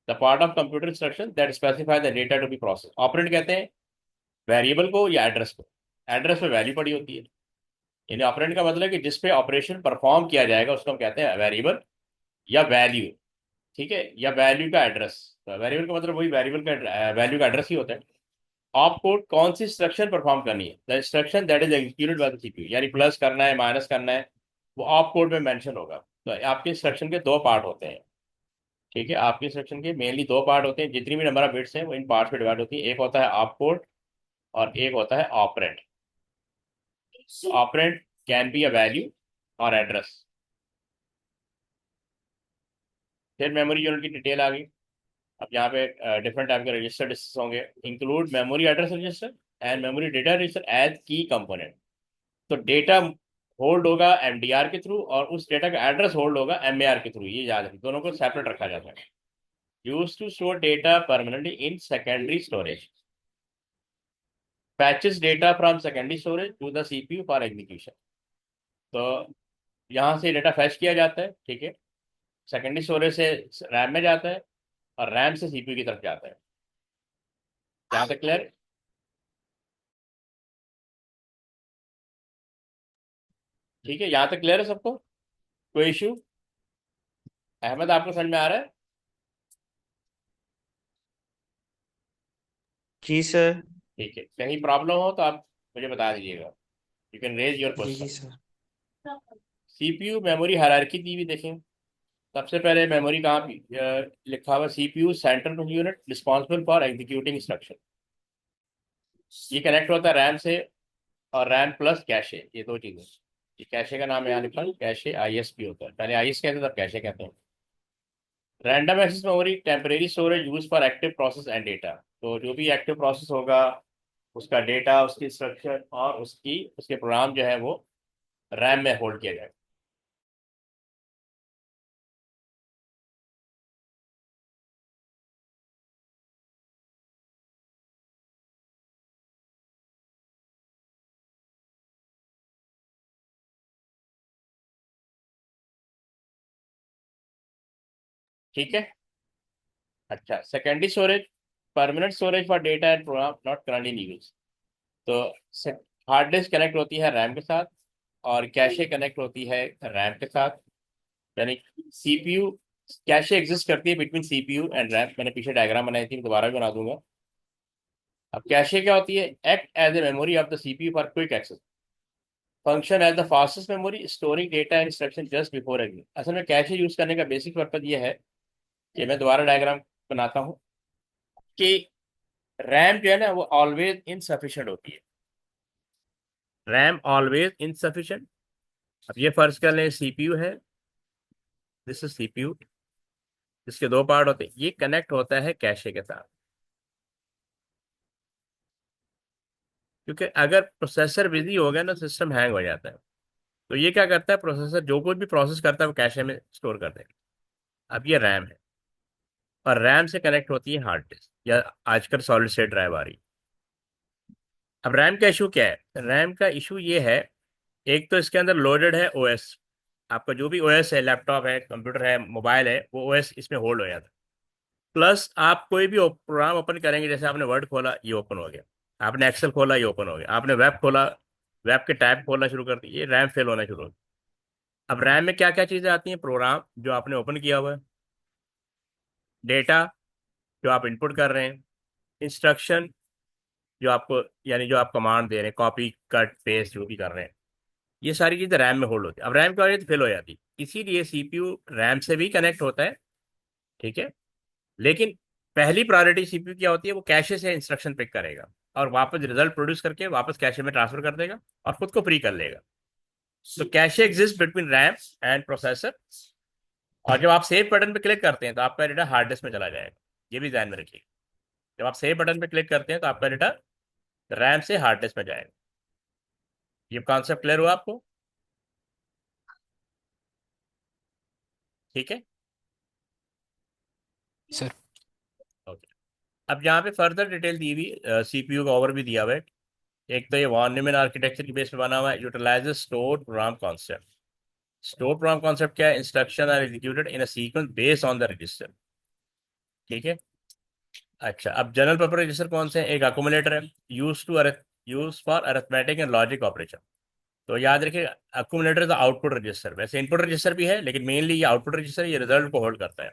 Speaker 1: The part of computer instruction that specify the data to be process. Operand कहते हैं वेरिएबल को या एड्रेस को। एड्रेस पे वैल्यू पड़ी होती है, यानी ऑपरेंड का मतलब है कि जिस पे ऑपरेशन परफॉर्म किया जाएगा उसको हम कहते हैं वेरिएबल या वैल्यू। ठीक है, या वैल्यू का एड्रेस। तो वेरिएबल का मतलब वही वैरिएबल का वैल्यू का एड्रेस ही होता है। ऑप कोड कौन सी इंस्ट्रक्शन परफॉर्म करनी है, the instruction that is executed by the CPU, यानी प्लस करना है माइनस करना है, वो ऑप कोड में मेंशन होगा। तो आपके इंस्ट्रक्शन के दो पार्ट होते हैं। ठीक है, आपके इंस्ट्रक्शन के मेनली दो पार्ट होते हैं, जितनी भी नंबर ऑफ बिट्स हैं वो इन पार्ट्स में डिवाइड होती है। एक होता है ऑप कोड और एक होता है operand. Operand can be a value और एड्रेस। फिर मेमोरी यूनिट की डिटेल आ गई। अब यहाँ पे डिफरेंट टाइप के रजिस्टर डिस्कस होंगे। Include memory address register and memory data register as key component. तो डेटा होल्ड होगा एमडीआर के थ्रू और उस डेटा का एड्रेस होल्ड होगा एमएआर के थ्रू। ये याद रखें, दोनों को सेपरेट रखा जाता है। Use to store data permanently in secondary storage, fetches data from secondary storage to the CPU for execution. तो यहाँ से डेटा फैच किया जाता है, ठीक है, सेकेंडरी स्टोरेज से रैम में जाता है और रैम से सीपीयू की तरफ जाता है। यहाँ तक क्लियर? ठीक है, यहाँ तक क्लियर है सबको? कोई इशू? अहमद, आपको समझ में आ रहा है?
Speaker 2: जी सर।
Speaker 1: ठीक है, कहीं प्रॉब्लम हो तो आप मुझे बता दीजिएगा। यू कैन रेज योर
Speaker 2: जी
Speaker 1: क्वेश्चन।
Speaker 2: जी सर।
Speaker 1: सीपीयू मेमोरी हायरार्की दी हुई देखें। सबसे पहले मेमोरी कहाँ लिखा हुआ? CPU central unit responsible for executing instruction. ये कनेक्ट होता है रैम से, और रैम प्लस कैशे, ये दो चीजें। ये कैशे का नाम यहाँ लिखा है, कैशे आईएसपी होता है, पहले आईएस कहते हैं तब कैशे कहते हैं। Random access memory temporary storage use for active process and data. तो जो भी एक्टिव प्रोसेस होगा, उसका डेटा, उसकी इंस्ट्रक्शन और उसके प्रोग्राम जो है वो रैम में होल्ड किया जाएगा। ठीक है। अच्छा, secondary storage, permanent storage for data and program not currently in use. तो हार्ड डिस्क कनेक्ट होती है रैम के साथ, और कैशे कनेक्ट होती है रैम के साथ। यानी सीपीयू, कैशे एग्जिस्ट करती है बिटवीन सीपीयू एंड रैम। मैंने पीछे डायग्राम बनाई थी, दोबारा भी बना दूंगा। अब कैशे क्या होती है? Act as a memory of the CPU for quick access, function as the fastest memory storing data and instruction just before exit. असल में कैशे यूज करने का बेसिक पर्पज ये है कि मैं दोबारा डायग्राम बनाता हूँ कि रैम जो है ना वो ऑलवेज इनसफिशिएंट होती है। RAM always insufficient. अब ये फर्ज कर लें सीपीयू है, दिस इज सीपीयू, इसके दो पार्ट होते हैं, ये कनेक्ट होता है कैशे के साथ। क्योंकि अगर प्रोसेसर बिजी हो गया ना, सिस्टम हैंग हो जाता है। तो ये क्या करता है, प्रोसेसर जो कुछ भी प्रोसेस करता है वो कैशे में स्टोर कर देगा। अब ये रैम है, और रैम से कनेक्ट होती है हार्ड डिस्क, या आजकल सॉलिड स्टेट ड्राइव आ रही है। अब रैम का इशू क्या है? रैम का इशू ये है, एक तो इसके अंदर लोडेड है ओएस। आपका जो भी ओएस है, लैपटॉप है, कंप्यूटर है, मोबाइल है, वो ओएस इसमें होल्ड हो जाता है। प्लस आप कोई भी प्रोग्राम ओपन करेंगे, जैसे आपने वर्ड खोला, ये ओपन हो गया। आपने एक्सेल खोला, ये ओपन हो गया। आपने वेब खोला, वेब के टैब खोलना शुरू कर दी, ये रैम फेल होना शुरू हो गया। अब रैम में क्या क्या चीज़ें आती हैं? प्रोग्राम जो आपने ओपन किया हुआ है, डेटा जो आप इनपुट कर रहे हैं, इंस्ट्रक्शन जो आपको, यानी जो आप कमांड दे रहे हैं, कॉपी कट पेस्ट जो भी कर रहे हैं, ये सारी चीज़ें रैम में होल्ड होती है। अब रैम क्या हो जाती है? फेल हो जाती है। इसीलिए सीपीयू रैम से भी कनेक्ट होता है, ठीक है, लेकिन पहली प्रायोरिटी सीपीयू क्या होती है? वो कैशे से इंस्ट्रक्शन पिक करेगा, और वापस रिजल्ट प्रोड्यूस करके वापस कैशे में ट्रांसफर कर देगा, और खुद को फ्री कर लेगा। तो cache exist between RAM and processor. और जब आप सेव बटन पे क्लिक करते हैं तो आपका डेटा हार्ड डिस्क में चला जाएगा। ये भी ध्यान में रखिए, जब आप सेव बटन पे क्लिक करते हैं तो आपका डेटा रैम से हार्ड डिस्क में जाएगा। ये कॉन्सेप्ट क्लियर हुआ आपको? ठीक है,
Speaker 3: सर।
Speaker 1: ओके। अब यहाँ पे फर्दर डिटेल दी हुई, सीपीयू का ओवर भी दिया हुआ है। एक तो ये वॉन न्यूमैन आर्किटेक्चर की बेस पे बना हुआ है, utilises store program concept. Store program concept क्या है? Instruction are executed in a sequence based on the register. ठीक है। अच्छा, अब जनरल पर्पस रजिस्टर कौन से हैं? एक अकोमुलेटर है, use for arithmetic and logic operation. तो याद रखिए, अकोमुलेटर इज आउटपुट रजिस्टर। वैसे इनपुट रजिस्टर भी है, लेकिन मेनली ये आउटपुट रजिस्टर, ये रिजल्ट को होल्ड करता है।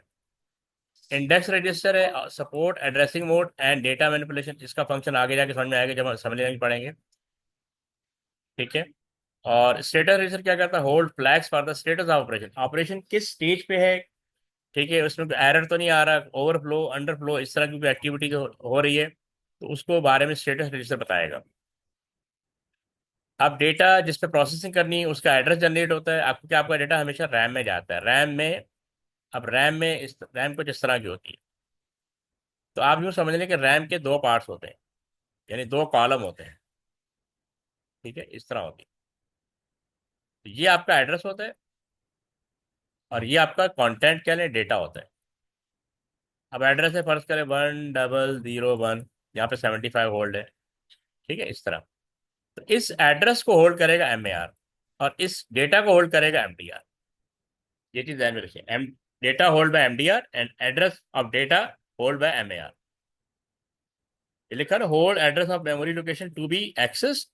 Speaker 1: इंडेक्स रजिस्टर है, support addressing mode and data manipulation. इसका फंक्शन आगे जाके समझ में आएगा जब हम समझने पड़ेंगे। ठीक है। और स्टेटस रजिस्टर क्या करता है? Hold flags for the status of operation. Operation किस स्टेज पे है, ठीक है, उसमें एरर तो नहीं आ रहा, ओवरफ्लो अंडरफ्लो इस तरह की कोई एक्टिविटी जो हो रही है, तो उसको बारे में स्टेटस रजिस्टर बताएगा। अब डेटा जिस पे प्रोसेसिंग करनी है उसका एड्रेस जनरेट होता है। आपको क्या, आपका डेटा हमेशा रैम में जाता है, रैम में। अब रैम में इस रैम कुछ इस तरह की होती है। तो आप यूँ समझ लें कि रैम के दो पार्ट्स होते हैं, यानी दो कॉलम होते हैं। ठीक है, इस तरह होती है। तो ये आपका एड्रेस होता है, और ये आपका कंटेंट क्या है, डेटा होता है। अब एड्रेस है, फर्ज करें 1001, यहाँ पे 75 होल्ड है। ठीक है, इस तरह। तो इस एड्रेस को होल्ड करेगा एम और इस डेटा को होल्ड करेगा एम। ये चीज ध्यान में रखिए, M data hold by MDR and address of data hold by MAR. ये लिखा ना, hold address of memory location to be access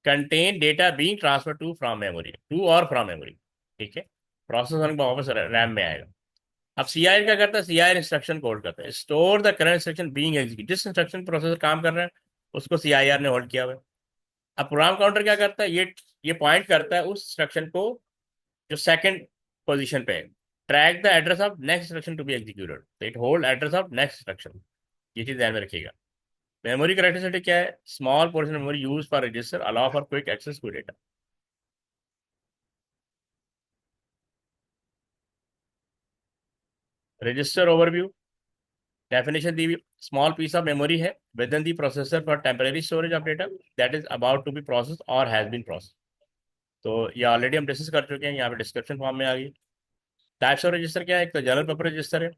Speaker 1: content data being transfer to from memory, to और फ्रॉम मेमोरी। ठीक है। प्रोसेस होने के बाद वापस रैम में आएगा। अब CIR क्या करता है, CIR इंस्ट्रक्शन को होल्ड करता है, store the current instruction being execute, जिस इंस्ट्रक्शन प्रोसेसर काम कर रहा है उसको CIR ने होल्ड किया हुआ है। अब प्रोग्राम काउंटर क्या करता है, ये पॉइंट करता है उस इंस्ट्रक्शन को जो सेकंड पोजीशन पे है, track the address of next instruction to be executed, तो it hold address of next instruction. ये चीज ध्यान में रखिएगा। मेमोरी कैरेक्टरिस्टिक क्या है, small portion memory use for register, allow for quick access to data. Register overview definition दी हुई, स्मॉल पीस ऑफ मेमोरी है within the processor for temporary storage of data that is about to be process और has been process. तो ये already हम discuss कर चुके हैं, यहाँ पे डिस्क्रिप्शन फॉर्म में आ गई। टाइप्स ऑफ रजिस्टर क्या है, एक तो जनरल पर्पज रजिस्टर है,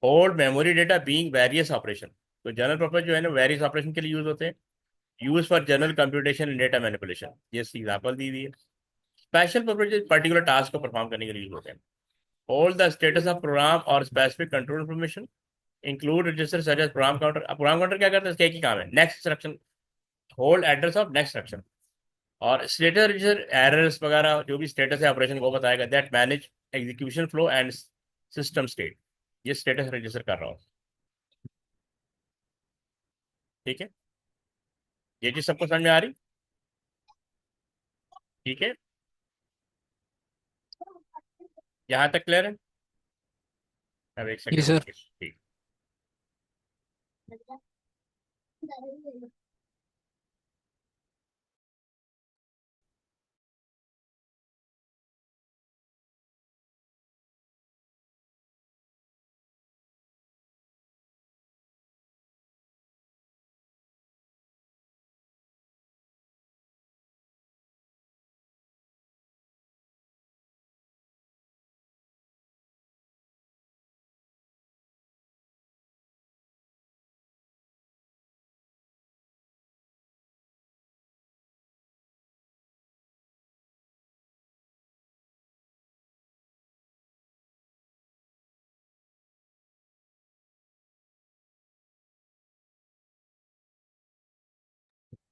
Speaker 1: hold memory data being various operation. तो जनरल पर्पज जो है ना वेरियस ऑपरेशन के लिए यूज होते हैं, use for general computation and data manipulation, ये एग्जाम्पल दी हुई है। स्पेशल पर्पज पर्टिकुलर टास्क को परफॉर्म करने के लिए यूज होते हैं। Hold the status of program और specific control information, include register such as program counter. अब प्रोग्राम काउंटर क्या करता है, इसका एक ही काम है, next instruction, hold address of next instruction. और स्टेटस रजिस्टर एरर्स वगैरह जो भी स्टेटस है ऑपरेशन को बताएगा, that manage execution flow and system state. ये स्टेटस रजिस्टर कर रहा हूँ, ठीक है। ये चीज सबको समझ में आ रही, ठीक है, यहाँ तक क्लियर है। अब एक
Speaker 3: जी
Speaker 1: सेकंड
Speaker 3: सर।
Speaker 1: रुकिए, ठीक।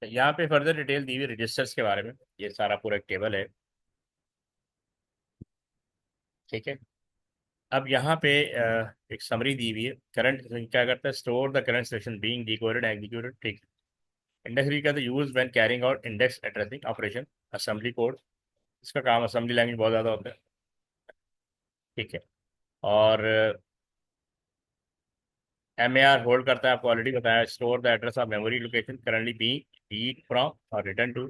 Speaker 1: तो यहाँ पे फर्दर डिटेल दी हुई रजिस्टर्स के बारे में, ये सारा पूरा एक टेबल है, ठीक है। अब यहाँ पे एक समरी दी हुई है, करंट क्या करता है, store the current section being decoded executed, ठीक। इंडेक्स भी कहते हैं use when carrying out index addressing operation, assembly code, इसका काम असेंबली लैंग्वेज बहुत ज़्यादा होता है, ठीक है। और MAR होल्ड करता है, आपको ऑलरेडी बताया, store the address of memory location currently be read from और रिटर्न टू।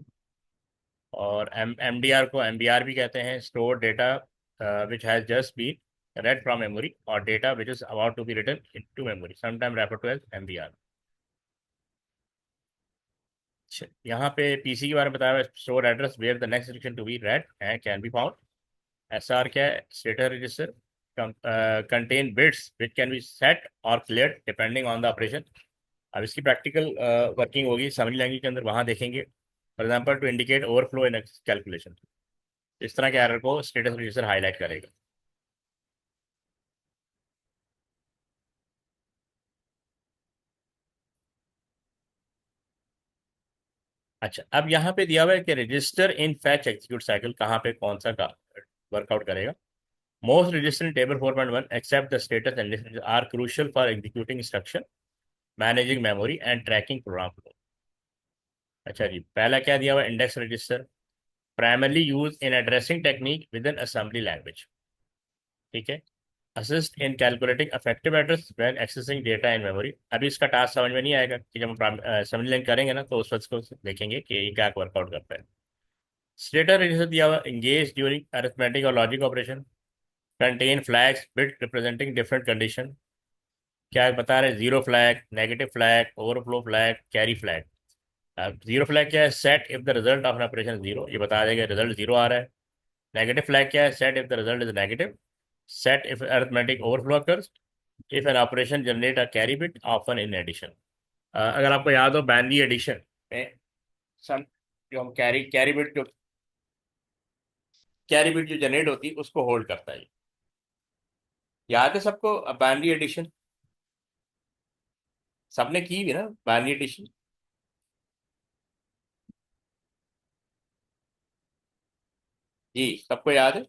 Speaker 1: और MDR को MBR भी कहते हैं, store data which has just been read from memory or data which is about to be written into memory, sometimes referred to as MBR। यहाँ पे PC के बारे में बताया हुआ है, store address where the next instruction to be read and can be found. SR क्या है, status register contain bits which can be set और clear depending on the operation. अब इसकी प्रैक्टिकल वर्किंग होगी समरी लैंग्वेज के अंदर, वहाँ देखेंगे। For example to indicate overflow in calculation, इस तरह के एरर को स्टेटस रजिस्टर हाईलाइट करेगा। अच्छा, अब यहाँ पे दिया हुआ है कि register in fetch execute cycle कहाँ पे कौन सा का वर्कआउट करेगा। Most register in table 4.1 except the status and are crucial for executing instruction, managing memory and tracking program flow. अच्छा जी, पहला क्या दिया हुआ है, index register, primarily use in addressing technique with in assembly language, ठीक है। Assist in calculating effective address when accessing data in memory. अभी इसका टास्क समझ में नहीं आएगा कि जब हम असेंबली लैंग्वेज करेंगे ना, तो उस वक्त को देखेंगे कि ये क्या वर्कआउट करता है। स्टेटस रजिस्टर दिया हुआ, engage during arithmetic और logic operation, contain flags bit representing different condition। क्या बता रहे हैं, zero flag, negative flag, overflow flag, carry flag. अब जीरो फ्लैग क्या है, set if the result of an operation zero, ये बता देगा रिजल्ट जीरो आ रहा है। नेगेटिव फ्लैग क्या है, set if the result is negative, set if arithmetic overflow occurs, if an operation generate a carry bit often in addition. अगर आपको याद हो बाइनरी एडिशन में सम जो हम कैरी बिट जो जनरेट होती है उसको होल्ड करता है। याद है सबको बाइनरी एडिशन, सबने की भी ना बाइनरी एडिशन। जी सबको याद है।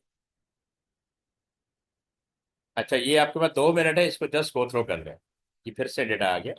Speaker 1: अच्छा, ये आपके पास 2 मिनट है, इसको जस्ट गो थ्रो कर लें कि फिर से डेटा आ गया।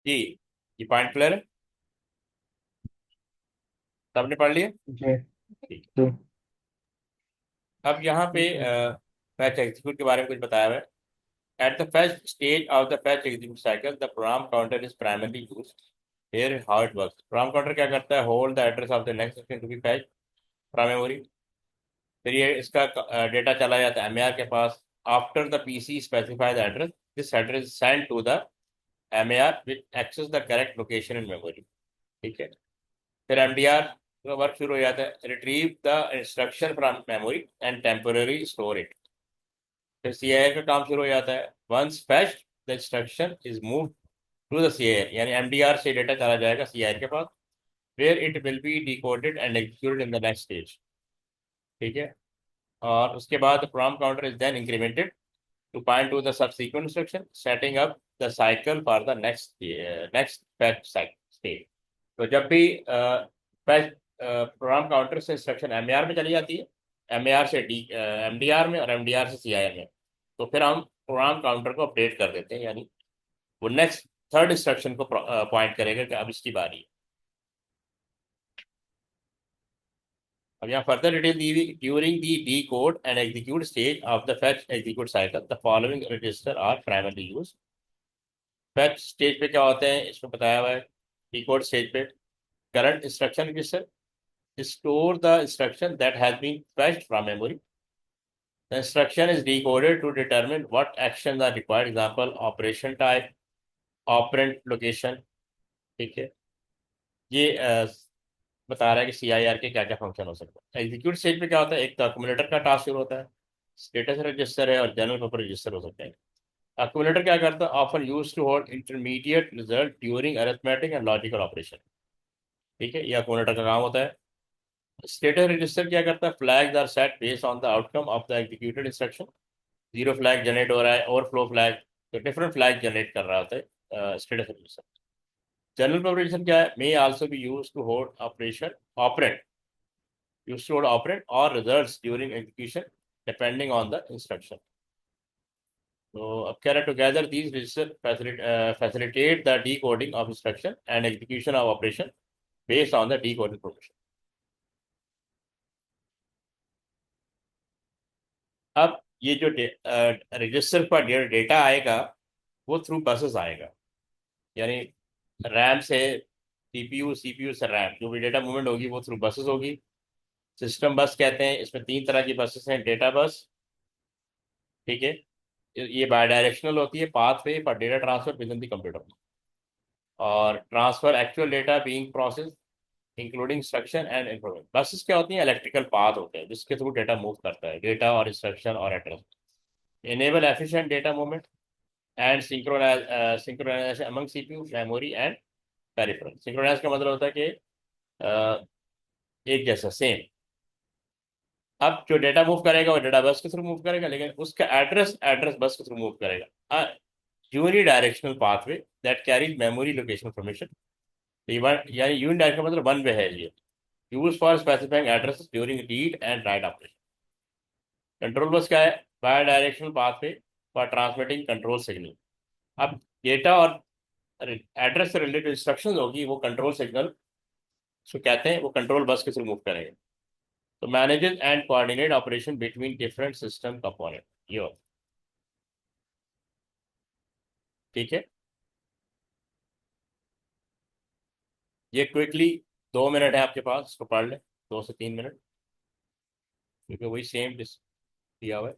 Speaker 1: जी, ये पॉइंट क्लियर है, सबने पढ़ लिया।
Speaker 2: जी
Speaker 1: ठीक।
Speaker 2: जी
Speaker 1: अब यहाँ पे फैच एग्जीक्यूट के बारे में कुछ बताया हुआ है। At the first stage of the fetch execute cycle, the program counter is primarily used. Here, how it works. program counter क्या करता है? Hold the address of the next section to be fetched from memory. फिर ये इसका data चला जाता है MAR के पास. After the PC specify the address, this address is sent to the MAR which access the correct location in memory. ठीक है. फिर एमडीआर का वर्क शुरू हो जाता है. Retrieve the instruction from memory and temporarily store it. फिर CIR का काम शुरू हो जाता है. Once fetched, the instruction is moved to the CIR, यानी एमडीआर से डेटा चला जाएगा सीआईआर के पास, where it will be decoded and executed in the next stage. ठीक है. और उसके बाद program counter is then incremented to point to the subsequent instruction, setting up the cycle for the next next fetch stage. तो जब भी fetch program counter से instruction MAR में चली जाती है, एमएआर से डी एमडीआर में और एमडीआर से सीआईआर में, तो फिर हम प्रोग्राम काउंटर को अपडेट कर देते हैं, यानी वो नेक्स्ट थर्ड इंस्ट्रक्शन को पॉइंट करेगा कि अब इसकी बारी है. अब यहाँ फर्दर डिटेल दी हुई. During the decode and execute stage of the fetch execute cycle the following register are primarily use. Fetch stage पे क्या होते हैं इसमें बताया हुआ है. डी कोड स्टेज पे current instruction register store the instruction that has been fetched from memory. The instruction is decoded to determine what actions are required. Example, operation type, operand location. ठीक है. ये बता रहा है कि सीआईआर के क्या क्या फंक्शन हो सकते हैं. एग्जीक्यूट स्टेज पे क्या होता है, एक तो अक्यूमुलेटर का टास्क शुरू होता है, स्टेटस रजिस्टर है और जनरल पर्पस रजिस्टर हो सकते हैं. अक्यूमुलेटर क्या करता है? Often use to hold intermediate result during arithmetic and logical operation. ठीक है, ये अक्यूमुलेटर का काम होता है. स्टेटस रजिस्टर क्या करता है? Flags are set based on the outcome of the executed instruction. Zero flag generate हो रहा है, ओवरफ्लो फ्लैग, तो डिफरेंट फ्लैग जनरेट कर रहा होता है स्टेटस रजिस्टर. जनरल पर्पस क्या है? May also be use to hold operation operand, you should operate or results during execution depending on the instruction. So, अब कह रहा है together these register facilitate the decoding of instruction and execution of operation based on the decoded information. अब ये जो register पर data आएगा वो थ्रू बसेस आएगा, यानी रैम से सीपीयू, सीपीयू से रैम, जो भी डेटा मूवमेंट होगी वो थ्रू बसेस होगी. सिस्टम बस कहते हैं. इसमें 3 तरह की बसेस हैं. डेटा बस, ठीक है, ये बाय डायरेक्शनल होती है, path way for data transfer within the computer. और transfer actual data being process including instruction and information. Buses क्या होती हैं? इलेक्ट्रिकल पाथ होते हैं जिसके थ्रू डेटा मूव करता है, डेटा और इंस्ट्रक्शन और address. Enable efficient data movement and synchronization among CPU, memory and peripheral. Synchronize का मतलब होता है कि एक जैसा, सेम. अब जो डेटा मूव करेगा वो डेटा बस के थ्रू मूव करेगा, लेकिन उसका एड्रेस एड्रेस बस के थ्रू मूव करेगा. Unidirectional pathway that carries memory location information. यानी यूनिडायरेक्शनल मतलब वन वे है ये. Use for specifying address during read and write operation. Control bus क्या है? Bidirectional pathway for transmitting control signal. अब data और address से रिलेटेड इंस्ट्रक्शन होगी, वो कंट्रोल सिग्नल उसको कहते हैं, वो कंट्रोल बस के थ्रू मूव करेंगे. तो manages and coordinate operation between different system component, ये होता है. ठीक है. ये क्विकली 2 मिनट है आपके पास, इसको पढ़ लें, 2 से 3 मिनट. क्योंकि वही सेम दिया हुआ है।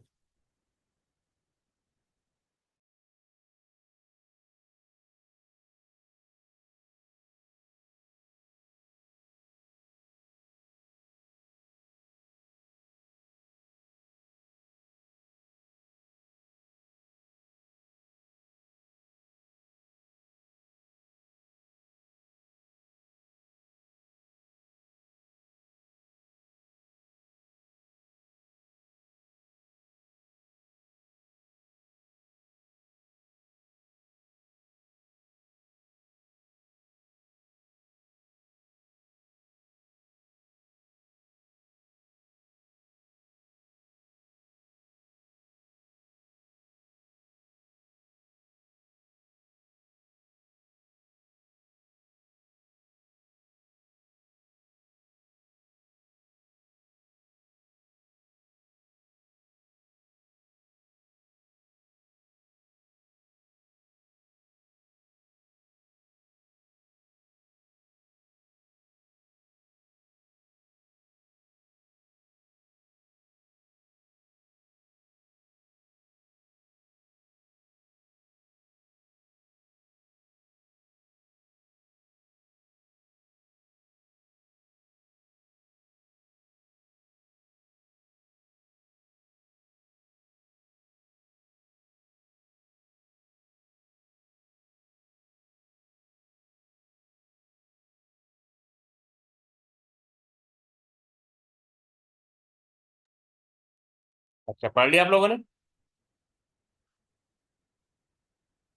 Speaker 1: अच्छा, पढ़ लिया आप लोगों ने?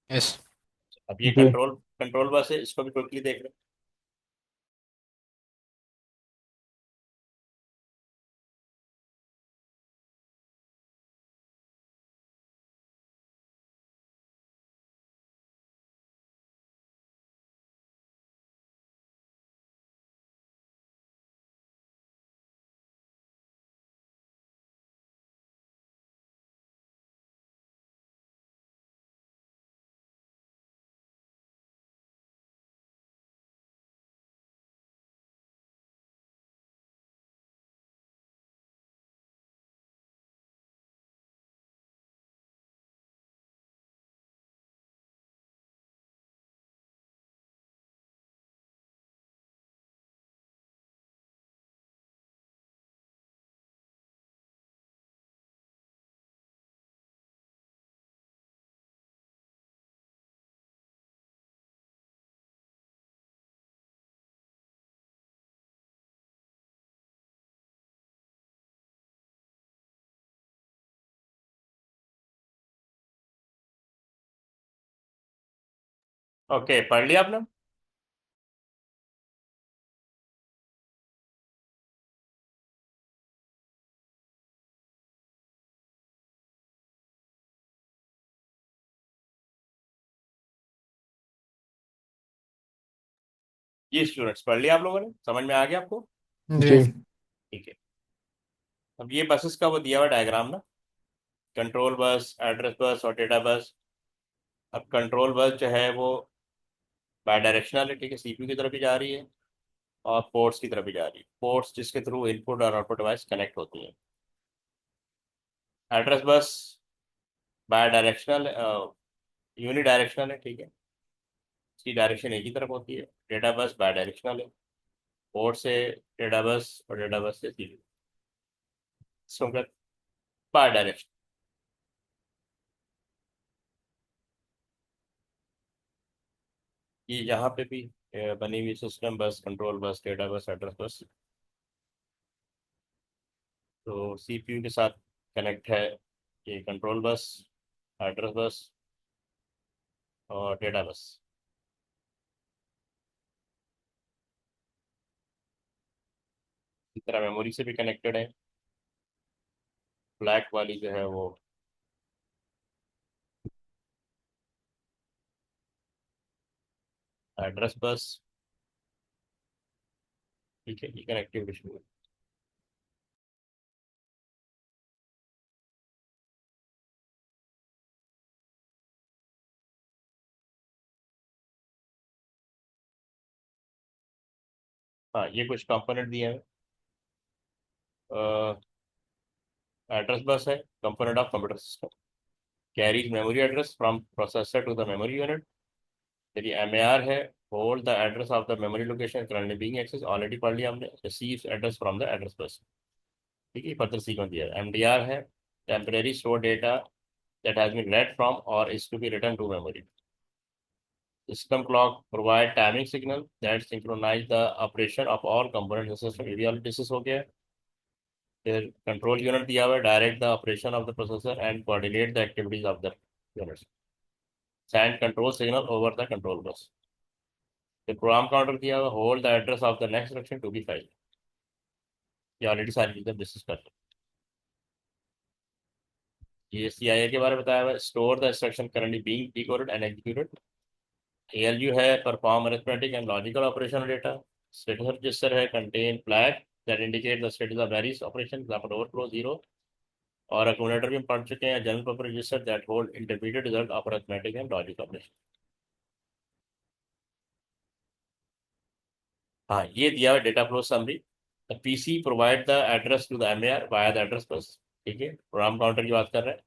Speaker 3: यस।
Speaker 1: अब ये
Speaker 4: जी।
Speaker 1: कंट्रोल कंट्रोल बस है, इसको भी क्विकली देख लो। ओके, पढ़ लिया आपने? ये स्टूडेंट्स पढ़ लिया आप लोगों ने? समझ में आ गया आपको?
Speaker 3: जी।
Speaker 4: जी।
Speaker 1: ठीक है। अब ये बसेस का वो दिया हुआ डायग्राम ना, कंट्रोल बस, एड्रेस बस और डेटा बस। अब कंट्रोल बस जो है वो बाय डायरेक्शनल है, ठीक है, सीपीयू की तरफ भी जा रही है और पोर्ट्स की तरफ भी जा रही है, पोर्ट्स जिसके थ्रू इनपुट और आउटपुट डिवाइस कनेक्ट होती है। Address bus bye directional, uni directional है, ठीक है, इसकी डायरेक्शन एक ही तरफ होती है। डेटा बस बाय डायरेक्शनल है, पोर्ट से डेटा बस और डेटा बस से सीपीयू, इसको बाय डायरेक्शन। ये यहाँ पे भी बनी हुई सिस्टम बस, control bus, data bus, address bus, तो सीपीयू के साथ कनेक्ट है ये कंट्रोल बस, एड्रेस बस और डेटा बस। इस तरह मेमोरी से भी कनेक्टेड है। ब्लैक वाली जो है वो एड्रेस बस, ठीक है, ये कनेक्टिविटी शुरू है। हाँ, ये कुछ कंपोनेंट दिए हैं। एड्रेस बस है, component of computer system, carries memory address from processor to the memory unit. यदि MAR है, hold the address of the memory location currently being access, already पढ़ लिया हमने, receives address from the address bus. ठीक है, further sequence दिया है। MDR है, temporary store data that has been read from or is to be written to memory. System clock provide timing signal that synchronize the operation of all components in the system. ये भी already discuss हो गया है। फिर control unit दिया हुआ है, direct the operation of the processor and coordinate the activities of the units. Send control signal over the control bus. फिर प्रोग्राम काउंटर दिया हुआ, hold the address of the next instruction to be file. ये already सारी चीजें discuss कर ली। ये CIA के बारे में बताया हुआ है, store the instruction currently being decoded and executed. ALU है, perform arithmetic and logical operation data. Status register है, contain flag that indicate the status of various operation, example overflow 0। और अक्यूमुलेटर भी हम पढ़ चुके हैं, general purpose register that hold intermediate result of arithmetic and logic operation. हाँ, ये दिया हुआ data flow summary. The PC provide the address to the MAR via the address bus. ठीक है, प्रोग्राम काउंटर की बात कर रहे हैं।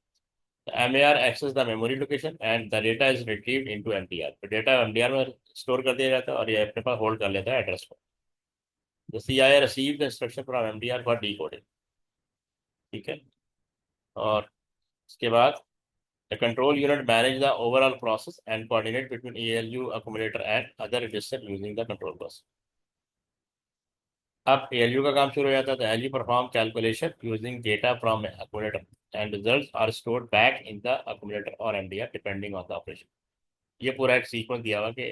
Speaker 1: MAR access the memory location and the data is retrieved into MDR। तो डेटा MDR में store कर दिया जाता है और ये अपने पास होल्ड कर लेता है एड्रेस को। The CIA receive the instruction from MDR for decoding। ठीक है, और उसके बाद the control unit manage the overall process and coordinate between ALU accumulator and other register using the control bus। अब ALU का काम शुरू हो जाता है। तो ALU perform calculation using data from accumulator and results are stored back in the accumulator or MDR depending on the operation। ये पूरा एक सीक्वेंस दिया हुआ कि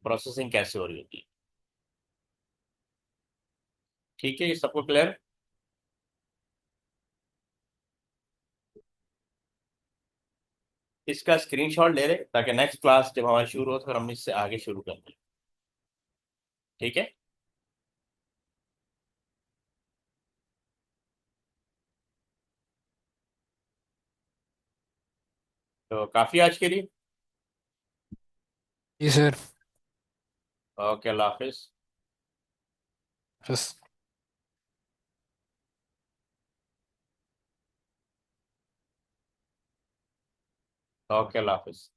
Speaker 1: प्रोसेसिंग कैसे हो रही होती है। ठीक है, ये सबको क्लियर। इसका स्क्रीनशॉट ले लें ताकि नेक्स्ट क्लास जब हमारी शुरू हो तो फिर हम इससे आगे शुरू कर दें। ठीक है, तो काफ़ी आज के लिए।
Speaker 3: जी सर।
Speaker 1: ओके, अल्लाह हाफिज़।
Speaker 3: बस।
Speaker 1: ओके, अल्लाह हाफिज़।